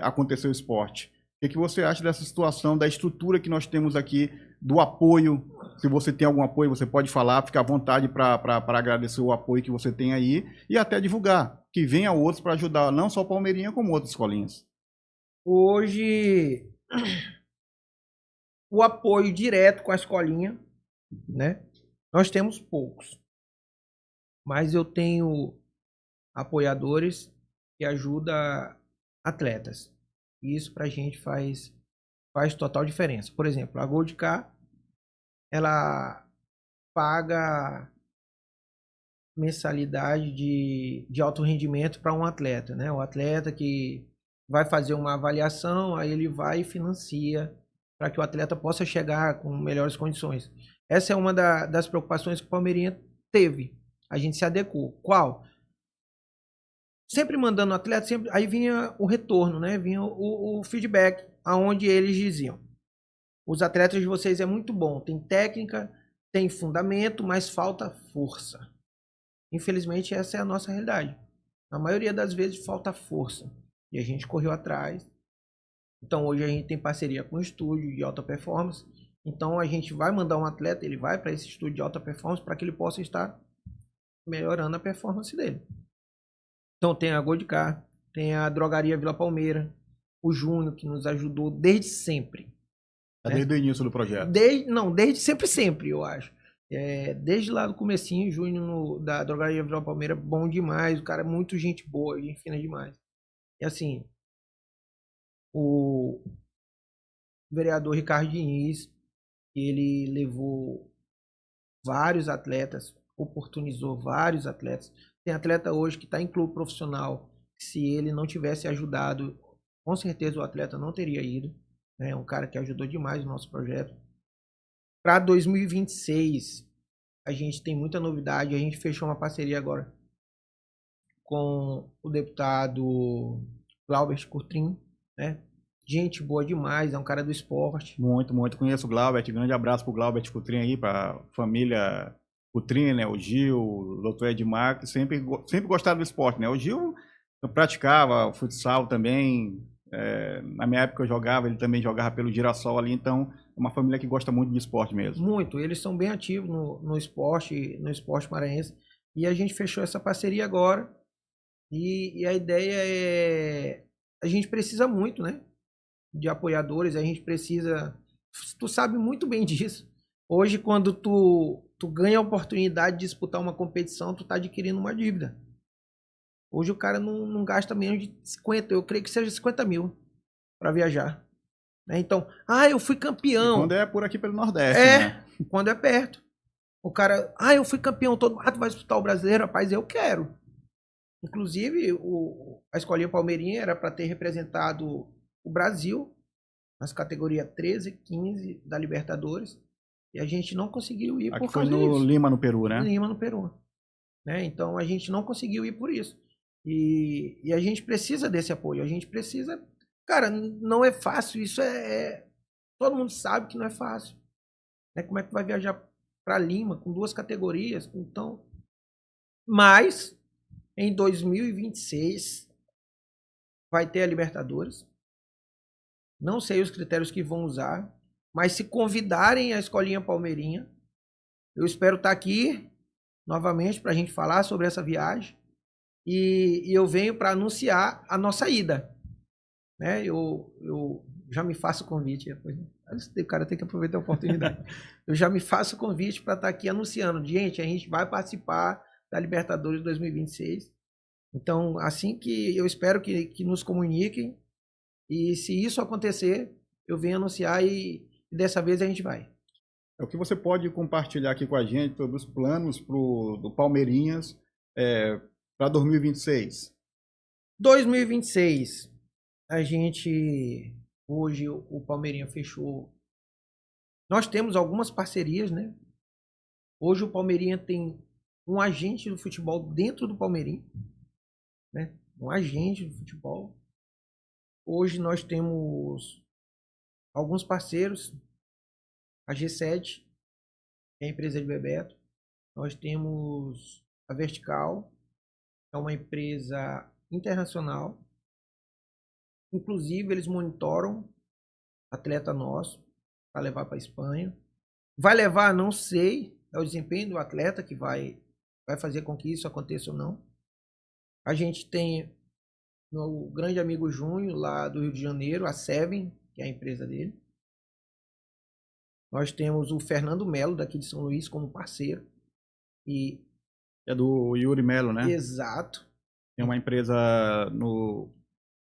acontecer o esporte. O que você acha dessa situação, da estrutura que nós temos aqui, do apoio? Se você tem algum apoio, você pode falar, fica à vontade para agradecer o apoio que você tem aí e até divulgar, que venha outros para ajudar, não só o Palmeirinha, como outras escolinhas. Hoje, o apoio direto com a escolinha, né? Nós temos poucos, mas eu tenho apoiadores que ajudam atletas. Isso pra gente faz total diferença. Por exemplo, a Gold Car, ela paga mensalidade de alto rendimento para um atleta, né? O atleta que vai fazer uma avaliação, aí ele vai e financia para que o atleta possa chegar com melhores condições. Essa é uma das preocupações que o Palmeirinha teve. A gente se adequou. Qual? Sempre mandando o atleta, sempre, aí vinha o retorno, né? Vinha o feedback, aonde eles diziam: os atletas de vocês é muito bom, tem técnica, tem fundamento, mas falta força. Infelizmente, essa é a nossa realidade. Na maioria das vezes, falta força. E a gente correu atrás. Então, hoje a gente tem parceria com o estúdio de alta performance. Então, a gente vai mandar um atleta, ele vai para esse estúdio de alta performance para que ele possa estar melhorando a performance dele. Então, tem a Gold Car, tem a Drogaria Vila Palmeira, o Júnior, que nos ajudou desde sempre. Desde o início do projeto? Desde sempre, eu acho. Desde lá do comecinho, o Júnior da Drogaria Vila Palmeira, bom demais, o cara é muito gente boa, gente fina demais. E assim, o vereador Ricardo Diniz, ele levou vários atletas, oportunizou vários atletas. Tem atleta hoje que está em clube profissional, se ele não tivesse ajudado, com certeza o atleta não teria ido. É um cara que ajudou demais o nosso projeto. Para 2026, a gente tem muita novidade. A gente fechou uma parceria agora com o deputado Glaubert Coutrin, né? Gente boa demais, é um cara do esporte. Muito, muito. Conheço o Glaubert. Grande abraço para o Glaubert Coutrin aí, para a família Coutrin, né? O Gil, o doutor Edmar, que sempre gostaram do esporte, né? O Gil praticava futsal também. Na minha época eu jogava, ele também jogava pelo Girassol ali, então é uma família que gosta muito de esporte mesmo. Muito, eles são bem ativos no esporte maranhense, e a gente fechou essa parceria agora, e a ideia a gente precisa muito, né, de apoiadores, a gente precisa, tu sabe muito bem disso, hoje quando tu ganha a oportunidade de disputar uma competição, tu tá adquirindo uma dívida. Hoje o cara não gasta menos de 50, eu creio que seja 50 mil para viajar. Né? Então, eu fui campeão. E quando é por aqui pelo Nordeste, né? Quando é perto. O cara, eu fui campeão todo. Tu vai disputar o brasileiro? Rapaz, eu quero. Inclusive, a Escolinha Palmeirinha era para ter representado o Brasil nas categorias 13, 15 da Libertadores. E a gente não conseguiu ir Aqui por foi causa no disso. Lima, no Peru, né? Lima, no Peru. Né? Então, a gente não conseguiu ir por isso. E a gente precisa desse apoio. A gente precisa... Cara, não é fácil. Isso todo mundo sabe que não é fácil. Né? Como é que vai viajar para Lima com 2 categorias? Então... Mas, em 2026, vai ter a Libertadores. Não sei os critérios que vão usar, mas se convidarem a Escolinha Palmeirinha, eu espero estar aqui novamente para a gente falar sobre essa viagem. E eu venho para anunciar a nossa ida. Né? Eu já me faço o convite. O cara tem que aproveitar a oportunidade. Eu já me faço o convite para estar aqui anunciando. Gente, a gente vai participar da Libertadores 2026. Então, assim que eu espero que nos comuniquem. E se isso acontecer, eu venho anunciar e dessa vez a gente vai. É o que você pode compartilhar aqui com a gente sobre os planos do Palmeirinhas para 2026. 2026, a gente... Hoje o Palmeirinha fechou... Nós temos algumas parcerias, né? Hoje o Palmeirinha tem um agente do futebol dentro do Palmeirinha. Né? Um agente do futebol. Hoje nós temos alguns parceiros. A G7, que é a empresa de Bebeto. Nós temos a Vertical, é uma empresa internacional. Inclusive, eles monitoram atleta nosso para levar para a Espanha. Vai levar, não sei, é o desempenho do atleta que vai fazer com que isso aconteça ou não. A gente tem o grande amigo Júnior, lá do Rio de Janeiro, a Seven, que é a empresa dele. Nós temos o Fernando Melo, daqui de São Luís, como parceiro. E... É do Yuri Melo, né? Exato. Tem uma empresa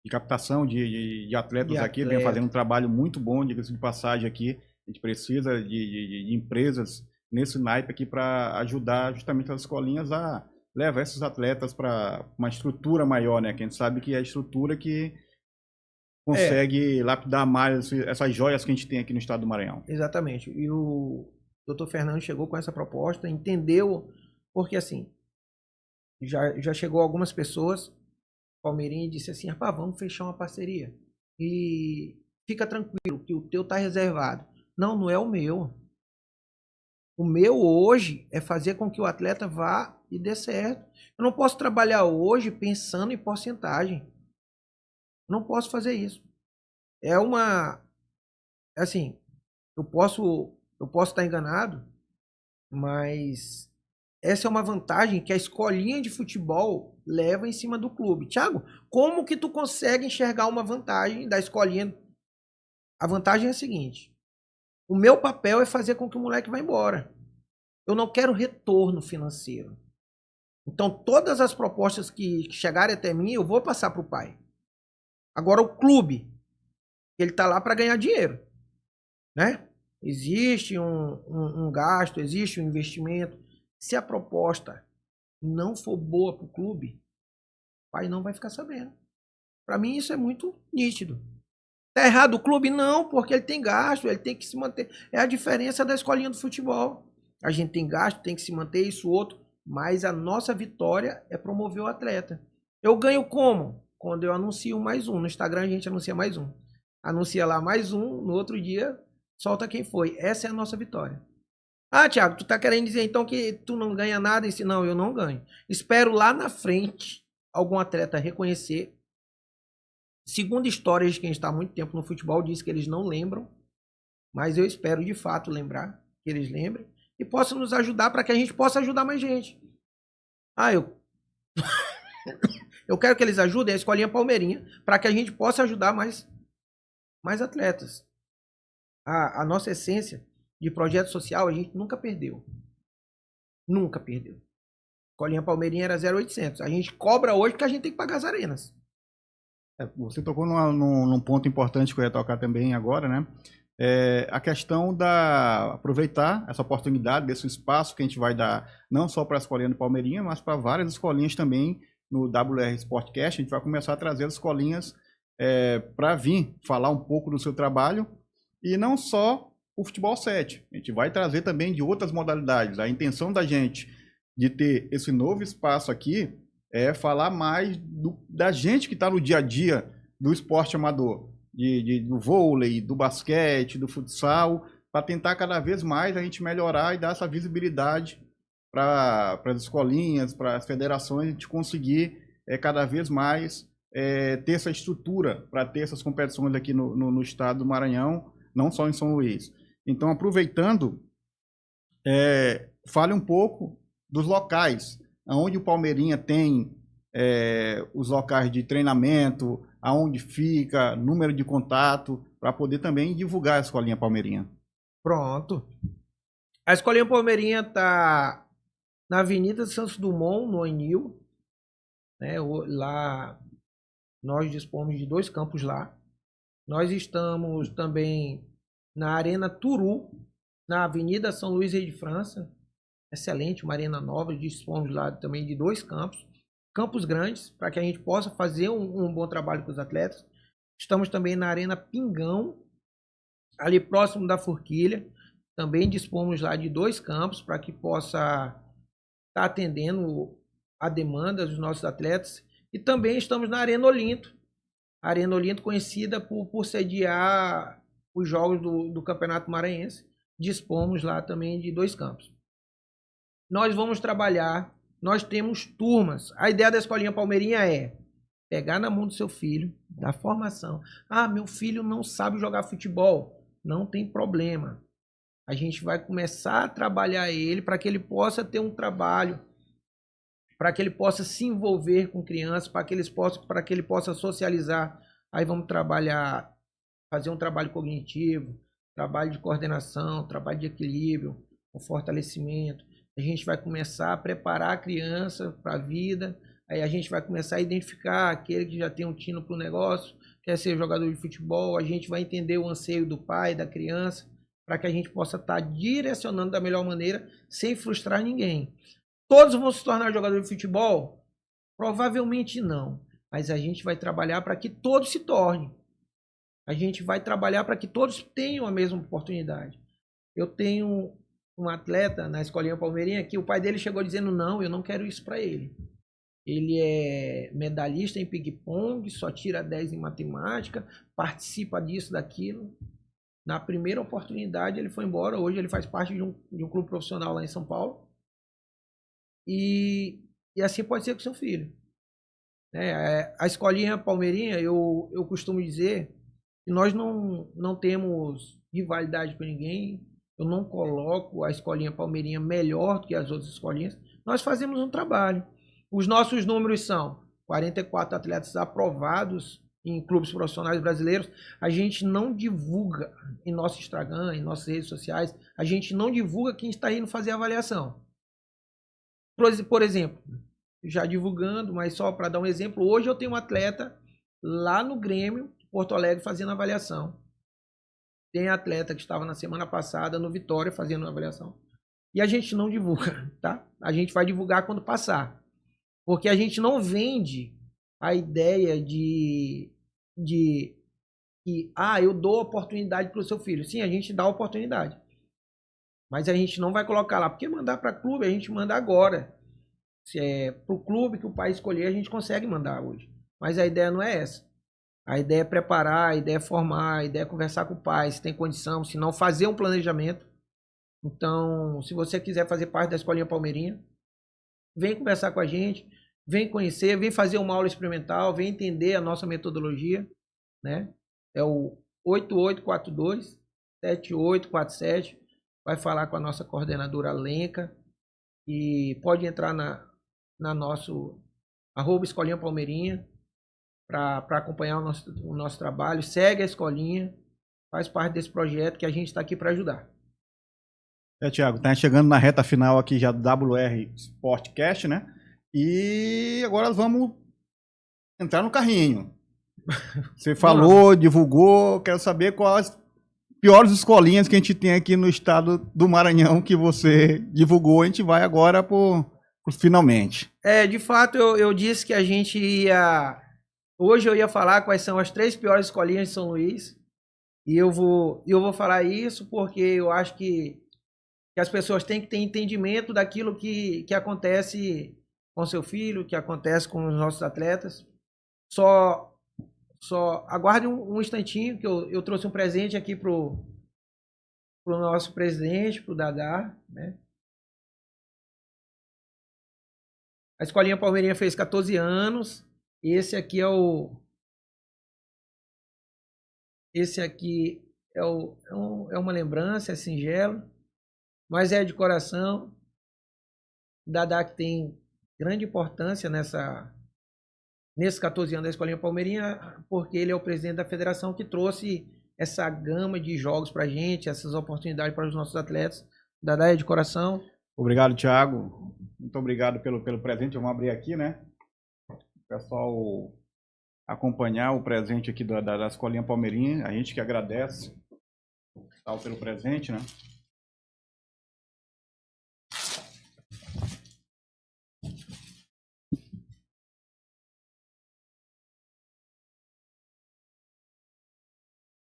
de captação de atletas aqui, vem fazendo um trabalho muito bom, diga-se de passagem aqui. A gente precisa de empresas nesse naipe aqui para ajudar justamente as escolinhas a levar esses atletas para uma estrutura maior, né? Que a gente sabe que é a estrutura que consegue lapidar mais essas joias que a gente tem aqui no estado do Maranhão. Exatamente. E o Dr. Fernando chegou com essa proposta, entendeu, porque assim, já chegou algumas pessoas, Palmeirinha, e disse assim, rapaz, vamos fechar uma parceria. E fica tranquilo, que o teu tá reservado. Não, não é o meu. O meu hoje é fazer com que o atleta vá e dê certo. Eu não posso trabalhar hoje pensando em porcentagem. Não posso fazer isso. É uma... Assim, eu posso estar enganado, mas essa é uma vantagem que a escolinha de futebol leva em cima do clube. Thiago, como que tu consegue enxergar uma vantagem da escolinha? A vantagem é a seguinte. O meu papel é fazer com que o moleque vá embora. Eu não quero retorno financeiro. Então, todas as propostas que chegarem até mim, eu vou passar para o pai. Agora, o clube, ele está lá para ganhar dinheiro. Né? Existe um gasto, existe um investimento. Se a proposta não for boa para o clube, o pai não vai ficar sabendo. Para mim, isso é muito nítido. Tá errado o clube? Não, porque ele tem gasto, ele tem que se manter. É a diferença da escolinha do futebol. A gente tem gasto, tem que se manter, isso, outro. Mas a nossa vitória é promover o atleta. Eu ganho como? Quando eu anuncio mais um. No Instagram a gente anuncia mais um. Anuncia lá mais um, no outro dia solta quem foi. Essa é a nossa vitória. Ah, Thiago, tu tá querendo dizer então que tu não ganha nada? Não, eu não ganho. Espero lá na frente algum atleta reconhecer. Segundo histórias de quem está há muito tempo no futebol, diz que eles não lembram. Mas eu espero de fato lembrar, que eles lembrem. E possam nos ajudar para que a gente possa ajudar mais gente. Ah, eu quero que eles ajudem a escolinha Palmeirinha para que a gente possa ajudar mais atletas. A nossa essência de projeto social a gente nunca perdeu. Nunca perdeu. Escolinha Palmeirinha era 0,800. A gente cobra hoje porque a gente tem que pagar as arenas. Você tocou num ponto importante que eu ia tocar também agora, né? A questão da aproveitar essa oportunidade, desse espaço que a gente vai dar não só para a escolinha do Palmeirinha, mas para várias escolinhas também no WR Sportcast, a gente vai começar a trazer as escolinhas para vir falar um pouco do seu trabalho, e não só o futebol 7. A gente vai trazer também de outras modalidades. A intenção da gente de ter esse novo espaço aqui é falar mais da gente que está no dia a dia do esporte amador, do vôlei, do basquete, do futsal, para tentar cada vez mais a gente melhorar e dar essa visibilidade para as escolinhas, para as federações, a gente conseguir cada vez mais ter essa estrutura para ter essas competições aqui no estado do Maranhão, não só em São Luís. Então, aproveitando, fale um pouco dos locais, onde o Palmeirinha tem os locais de treinamento, aonde fica, número de contato, para poder também divulgar a Escolinha Palmeirinha. Pronto. A Escolinha Palmeirinha está na Avenida Santos Dumont, no Anil. Né? Lá nós dispomos de 2 campos lá. Nós estamos também na Arena Turu, na Avenida São Luís Rei de França. Excelente, uma arena nova. Dispomos lá também de 2 campos. Campos grandes, para que a gente possa fazer um bom trabalho com os atletas. Estamos também na Arena Pingão, ali próximo da Forquilha. Também dispomos lá de 2 campos para que possa estar atendendo a demanda dos nossos atletas. E também estamos na Arena Olinto. A Arena Olinto conhecida por sediar os jogos do Campeonato Maranhense. Dispomos lá também de 2 campos. Nós vamos trabalhar, nós temos turmas. A ideia da Escolinha Palmeirinha é pegar na mão do seu filho, da formação. Ah, meu filho não sabe jogar futebol. Não tem problema. A gente vai começar a trabalhar ele para que ele possa ter um trabalho, para que ele possa se envolver com crianças, para que ele possa socializar. Aí vamos trabalhar, fazer um trabalho cognitivo, trabalho de coordenação, trabalho de equilíbrio, o fortalecimento. A gente vai começar a preparar a criança para a vida. Aí a gente vai começar a identificar aquele que já tem um tino para o negócio, quer ser jogador de futebol. A gente vai entender o anseio do pai, da criança, para que a gente possa estar direcionando da melhor maneira, sem frustrar ninguém. Todos vão se tornar jogadores de futebol? Provavelmente não. Mas a gente vai trabalhar para que todos se tornem. A gente vai trabalhar para que todos tenham a mesma oportunidade. Eu tenho um atleta na Escolinha Palmeirinha que o pai dele chegou dizendo: não, eu não quero isso para ele. Ele é medalhista em ping-pong, só tira 10 em matemática, participa disso, daquilo. Na primeira oportunidade ele foi embora. Hoje ele faz parte de um clube profissional lá em São Paulo. E assim pode ser com seu filho. A Escolinha Palmeirinha, eu costumo dizer que nós não temos rivalidade com ninguém. Eu não coloco a Escolinha Palmeirinha melhor do que as outras escolinhas. Nós fazemos um trabalho. Os nossos números são 44 atletas aprovados em clubes profissionais brasileiros. A gente não divulga em nosso Instagram, em nossas redes sociais. A gente não divulga quem está indo fazer a avaliação. Por exemplo, já divulgando, mas só para dar um exemplo, hoje eu tenho um atleta lá no Grêmio, Porto Alegre, fazendo avaliação. Tem atleta que estava na semana passada no Vitória fazendo uma avaliação. E a gente não divulga, tá? A gente vai divulgar quando passar. Porque a gente não vende a ideia de que eu dou oportunidade para o seu filho. Sim, a gente dá oportunidade. Mas a gente não vai colocar lá. Porque mandar para clube, a gente manda agora. Se é para o clube que o pai escolher, a gente consegue mandar hoje. Mas a ideia não é essa. A ideia é preparar, a ideia é formar, a ideia é conversar com o pai, se tem condição, se não, fazer um planejamento. Então, se você quiser fazer parte da Escolinha Palmeirinha, vem conversar com a gente, vem conhecer, vem fazer uma aula experimental, vem entender a nossa metodologia, né? É o 8842-7847. Vai falar com a nossa coordenadora Lenca e pode entrar na nosso @Escolinha Palmeirinha para acompanhar o nosso trabalho. Segue a Escolinha, faz parte desse projeto que a gente está aqui para ajudar. Thiago, tá chegando na reta final aqui já do WR Sportcast, né? E agora vamos entrar no carrinho. Você falou, divulgou, quero saber quais as piores escolinhas que a gente tem aqui no estado do Maranhão que você divulgou. A gente vai agora por finalmente. De fato, eu disse que a gente ia... Hoje eu ia falar quais são as 3 piores escolinhas de São Luís. E eu vou falar isso porque eu acho que as pessoas têm que ter entendimento daquilo que acontece com seu filho, que acontece com os nossos atletas. Só aguarde um instantinho que eu trouxe um presente aqui pro nosso presidente, pro Dadá, né? A Escolinha Palmeirinha fez 14 anos. Esse aqui é uma lembrança, é singelo, mas é de coração. O Dadá que tem grande importância nesses 14 anos da Escolinha Palmeirinha, porque ele é o presidente da federação que trouxe essa gama de jogos pra gente, essas oportunidades para os nossos atletas. O Dadá é de coração. Obrigado, Thiago. Muito obrigado pelo presente. Vamos abrir aqui, né? O pessoal acompanhar o presente aqui da Escolinha Palmeirinha. A gente que agradece pelo presente, né?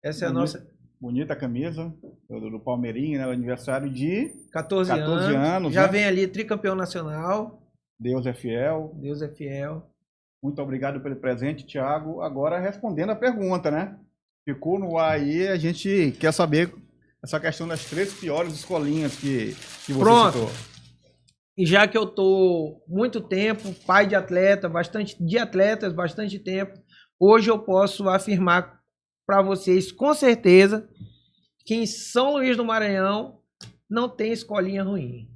Essa é a nossa... Bonita camisa do Palmeirinha, né? Aniversário de 14 anos. Já, né? Vem ali, tricampeão nacional. Deus é fiel. Deus é fiel. Muito obrigado pelo presente, Thiago. Agora, respondendo a pergunta, né? Ficou no ar aí, a gente quer saber essa questão das 3 piores escolinhas que você citou. E já que eu tô muito tempo, pai de atleta, bastante tempo, hoje eu posso afirmar para vocês, com certeza, que em São Luís do Maranhão não tem escolinha ruim.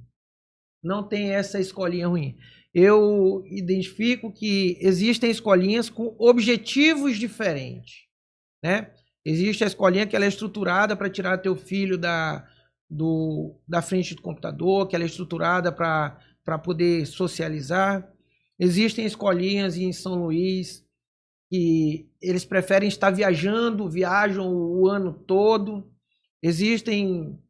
Não tem essa escolinha ruim. Eu identifico que existem escolinhas com objetivos diferentes, né? Existe a escolinha que ela é estruturada para tirar teu filho da frente do computador, que ela é estruturada para poder socializar. Existem escolinhas em São Luís que eles preferem estar viajam o ano todo. Existem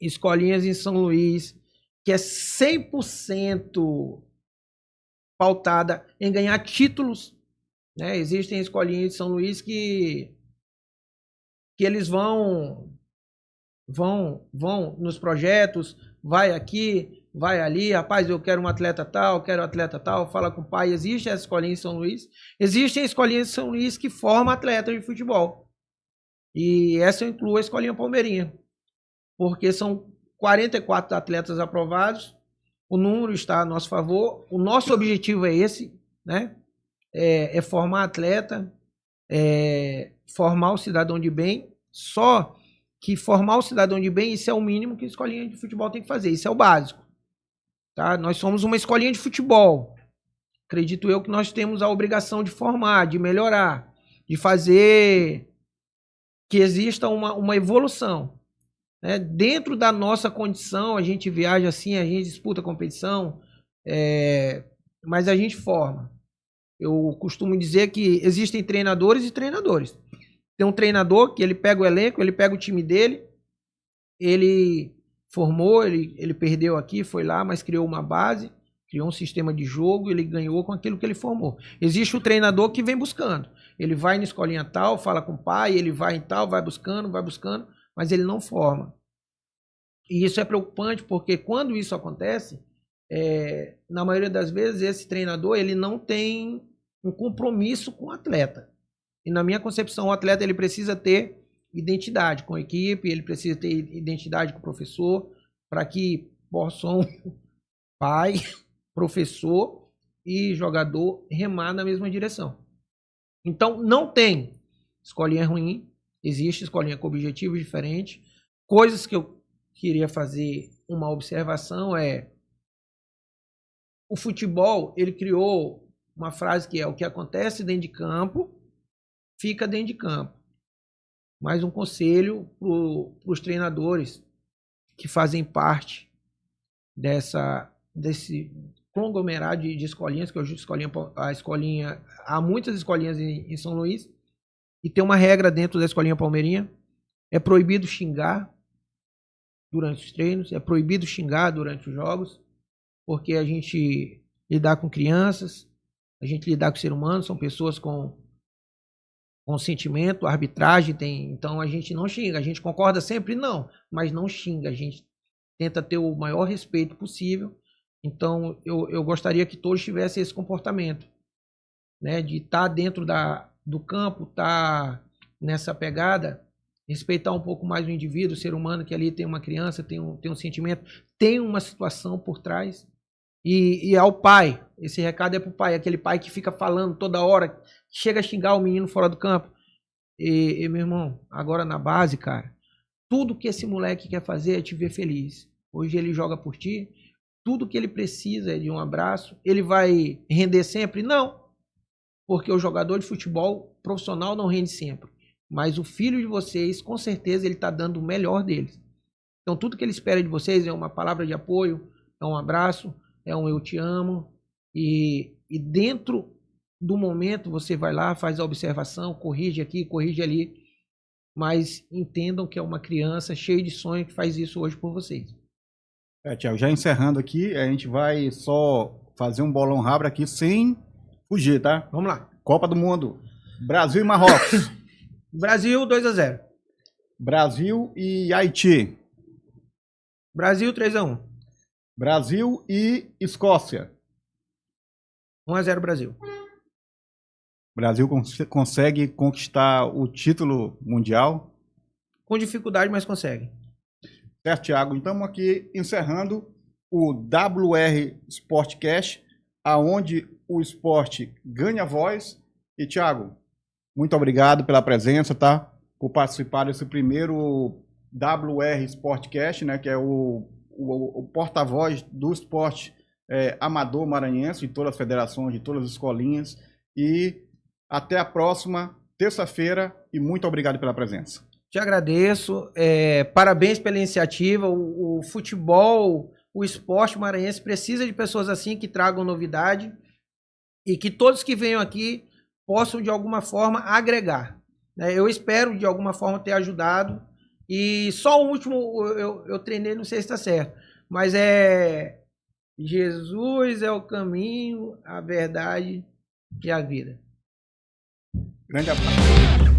escolinhas em São Luís que é 100% pautada em ganhar títulos, né? Existem escolinhas de São Luís que eles vão nos projetos, vai aqui, vai ali, rapaz, eu quero um atleta tal, fala com o pai. Existe essa escolinha em São Luís. Existem escolinhas de São Luís que formam atletas de futebol. E essa eu incluo a Escolinha Palmeirinha, porque são 44 atletas aprovados, o número está a nosso favor, o nosso objetivo é esse, né? É formar atleta, formar o cidadão de bem. Só que formar o cidadão de bem, isso é o mínimo que a escolinha de futebol tem que fazer, isso é o básico. Tá? Nós somos uma escolinha de futebol. Acredito eu que nós temos a obrigação de formar, de melhorar, de fazer que exista uma evolução. Né? Dentro da nossa condição, a gente viaja assim, a gente disputa competição, mas a gente forma. Eu costumo dizer que existem treinadores e treinadores. Tem um treinador que ele pega o elenco, ele pega o time dele, ele formou, ele perdeu aqui, foi lá, mas criou uma base, criou um sistema de jogo, ele ganhou com aquilo que ele formou. Existe o treinador que vem buscando. Ele vai na escolinha tal, fala com o pai, ele vai em tal, vai buscando, mas ele não forma. E isso é preocupante, porque quando isso acontece, na maioria das vezes, esse treinador ele não tem um compromisso com o atleta. E na minha concepção, o atleta ele precisa ter identidade com a equipe, ele precisa ter identidade com o professor, para que possam pai, professor e jogador remar na mesma direção. Então, não tem escolinha ruim, existe escolinha com objetivos diferentes. Coisas que eu queria fazer uma observação o futebol, ele criou uma frase que é: o que acontece dentro de campo, fica dentro de campo. Mais um conselho para os treinadores que fazem parte desse conglomerado de escolinhas, que hoje há muitas escolinhas em São Luís, e tem uma regra dentro da Escolinha Palmeirinha: é proibido xingar durante os treinos, é proibido xingar durante os jogos, porque a gente lidar com crianças, a gente lidar com o ser humano, são pessoas com sentimento, arbitragem tem, então a gente não xinga, a gente concorda sempre? Não, mas não xinga, a gente tenta ter o maior respeito possível, então eu gostaria que todos tivessem esse comportamento, né, de estar dentro do campo, estar nessa pegada, respeitar um pouco mais o indivíduo, o ser humano, que ali tem uma criança, tem um sentimento, tem uma situação por trás, e ao pai, esse recado é pro pai, aquele pai que fica falando toda hora, chega a xingar o menino fora do campo. E meu irmão, agora na base, cara, tudo que esse moleque quer fazer é te ver feliz. Hoje ele joga por ti, tudo que ele precisa é de um abraço. Ele vai render sempre? Não, porque o jogador de futebol profissional não rende sempre. Mas o filho de vocês, com certeza, ele está dando o melhor deles. Então tudo que ele espera de vocês é uma palavra de apoio, é um abraço, é um eu te amo, e dentro do momento você vai lá, faz a observação, corrige aqui, corrige ali, mas entendam que é uma criança cheia de sonho que faz isso hoje por vocês. Tiago, já encerrando aqui, a gente vai só fazer um bolão rápido aqui sem fugir, tá? Vamos lá. Copa do Mundo, Brasil e Marrocos. Brasil 2-0. Brasil e Haiti. Brasil 3-1. Brasil e Escócia. 1-0 Brasil. Brasil consegue conquistar o título mundial? Com dificuldade, mas consegue. Certo, Thiago. Então, estamos aqui encerrando o WR Sportcast, aonde o esporte ganha voz. E, Thiago, muito obrigado pela presença, tá? Por participar desse primeiro WR Sportcast, né? Que é o porta-voz do esporte amador maranhense, de todas as federações, de todas as escolinhas. E até a próxima terça-feira e muito obrigado pela presença. Te agradeço, parabéns pela iniciativa. O futebol, o esporte maranhense precisa de pessoas assim que tragam novidade e que todos que venham aqui possam de alguma forma agregar. Eu espero de alguma forma ter ajudado. E só o último, eu treinei, não sei se está certo, mas Jesus é o caminho, a verdade e a vida. Grande abraço.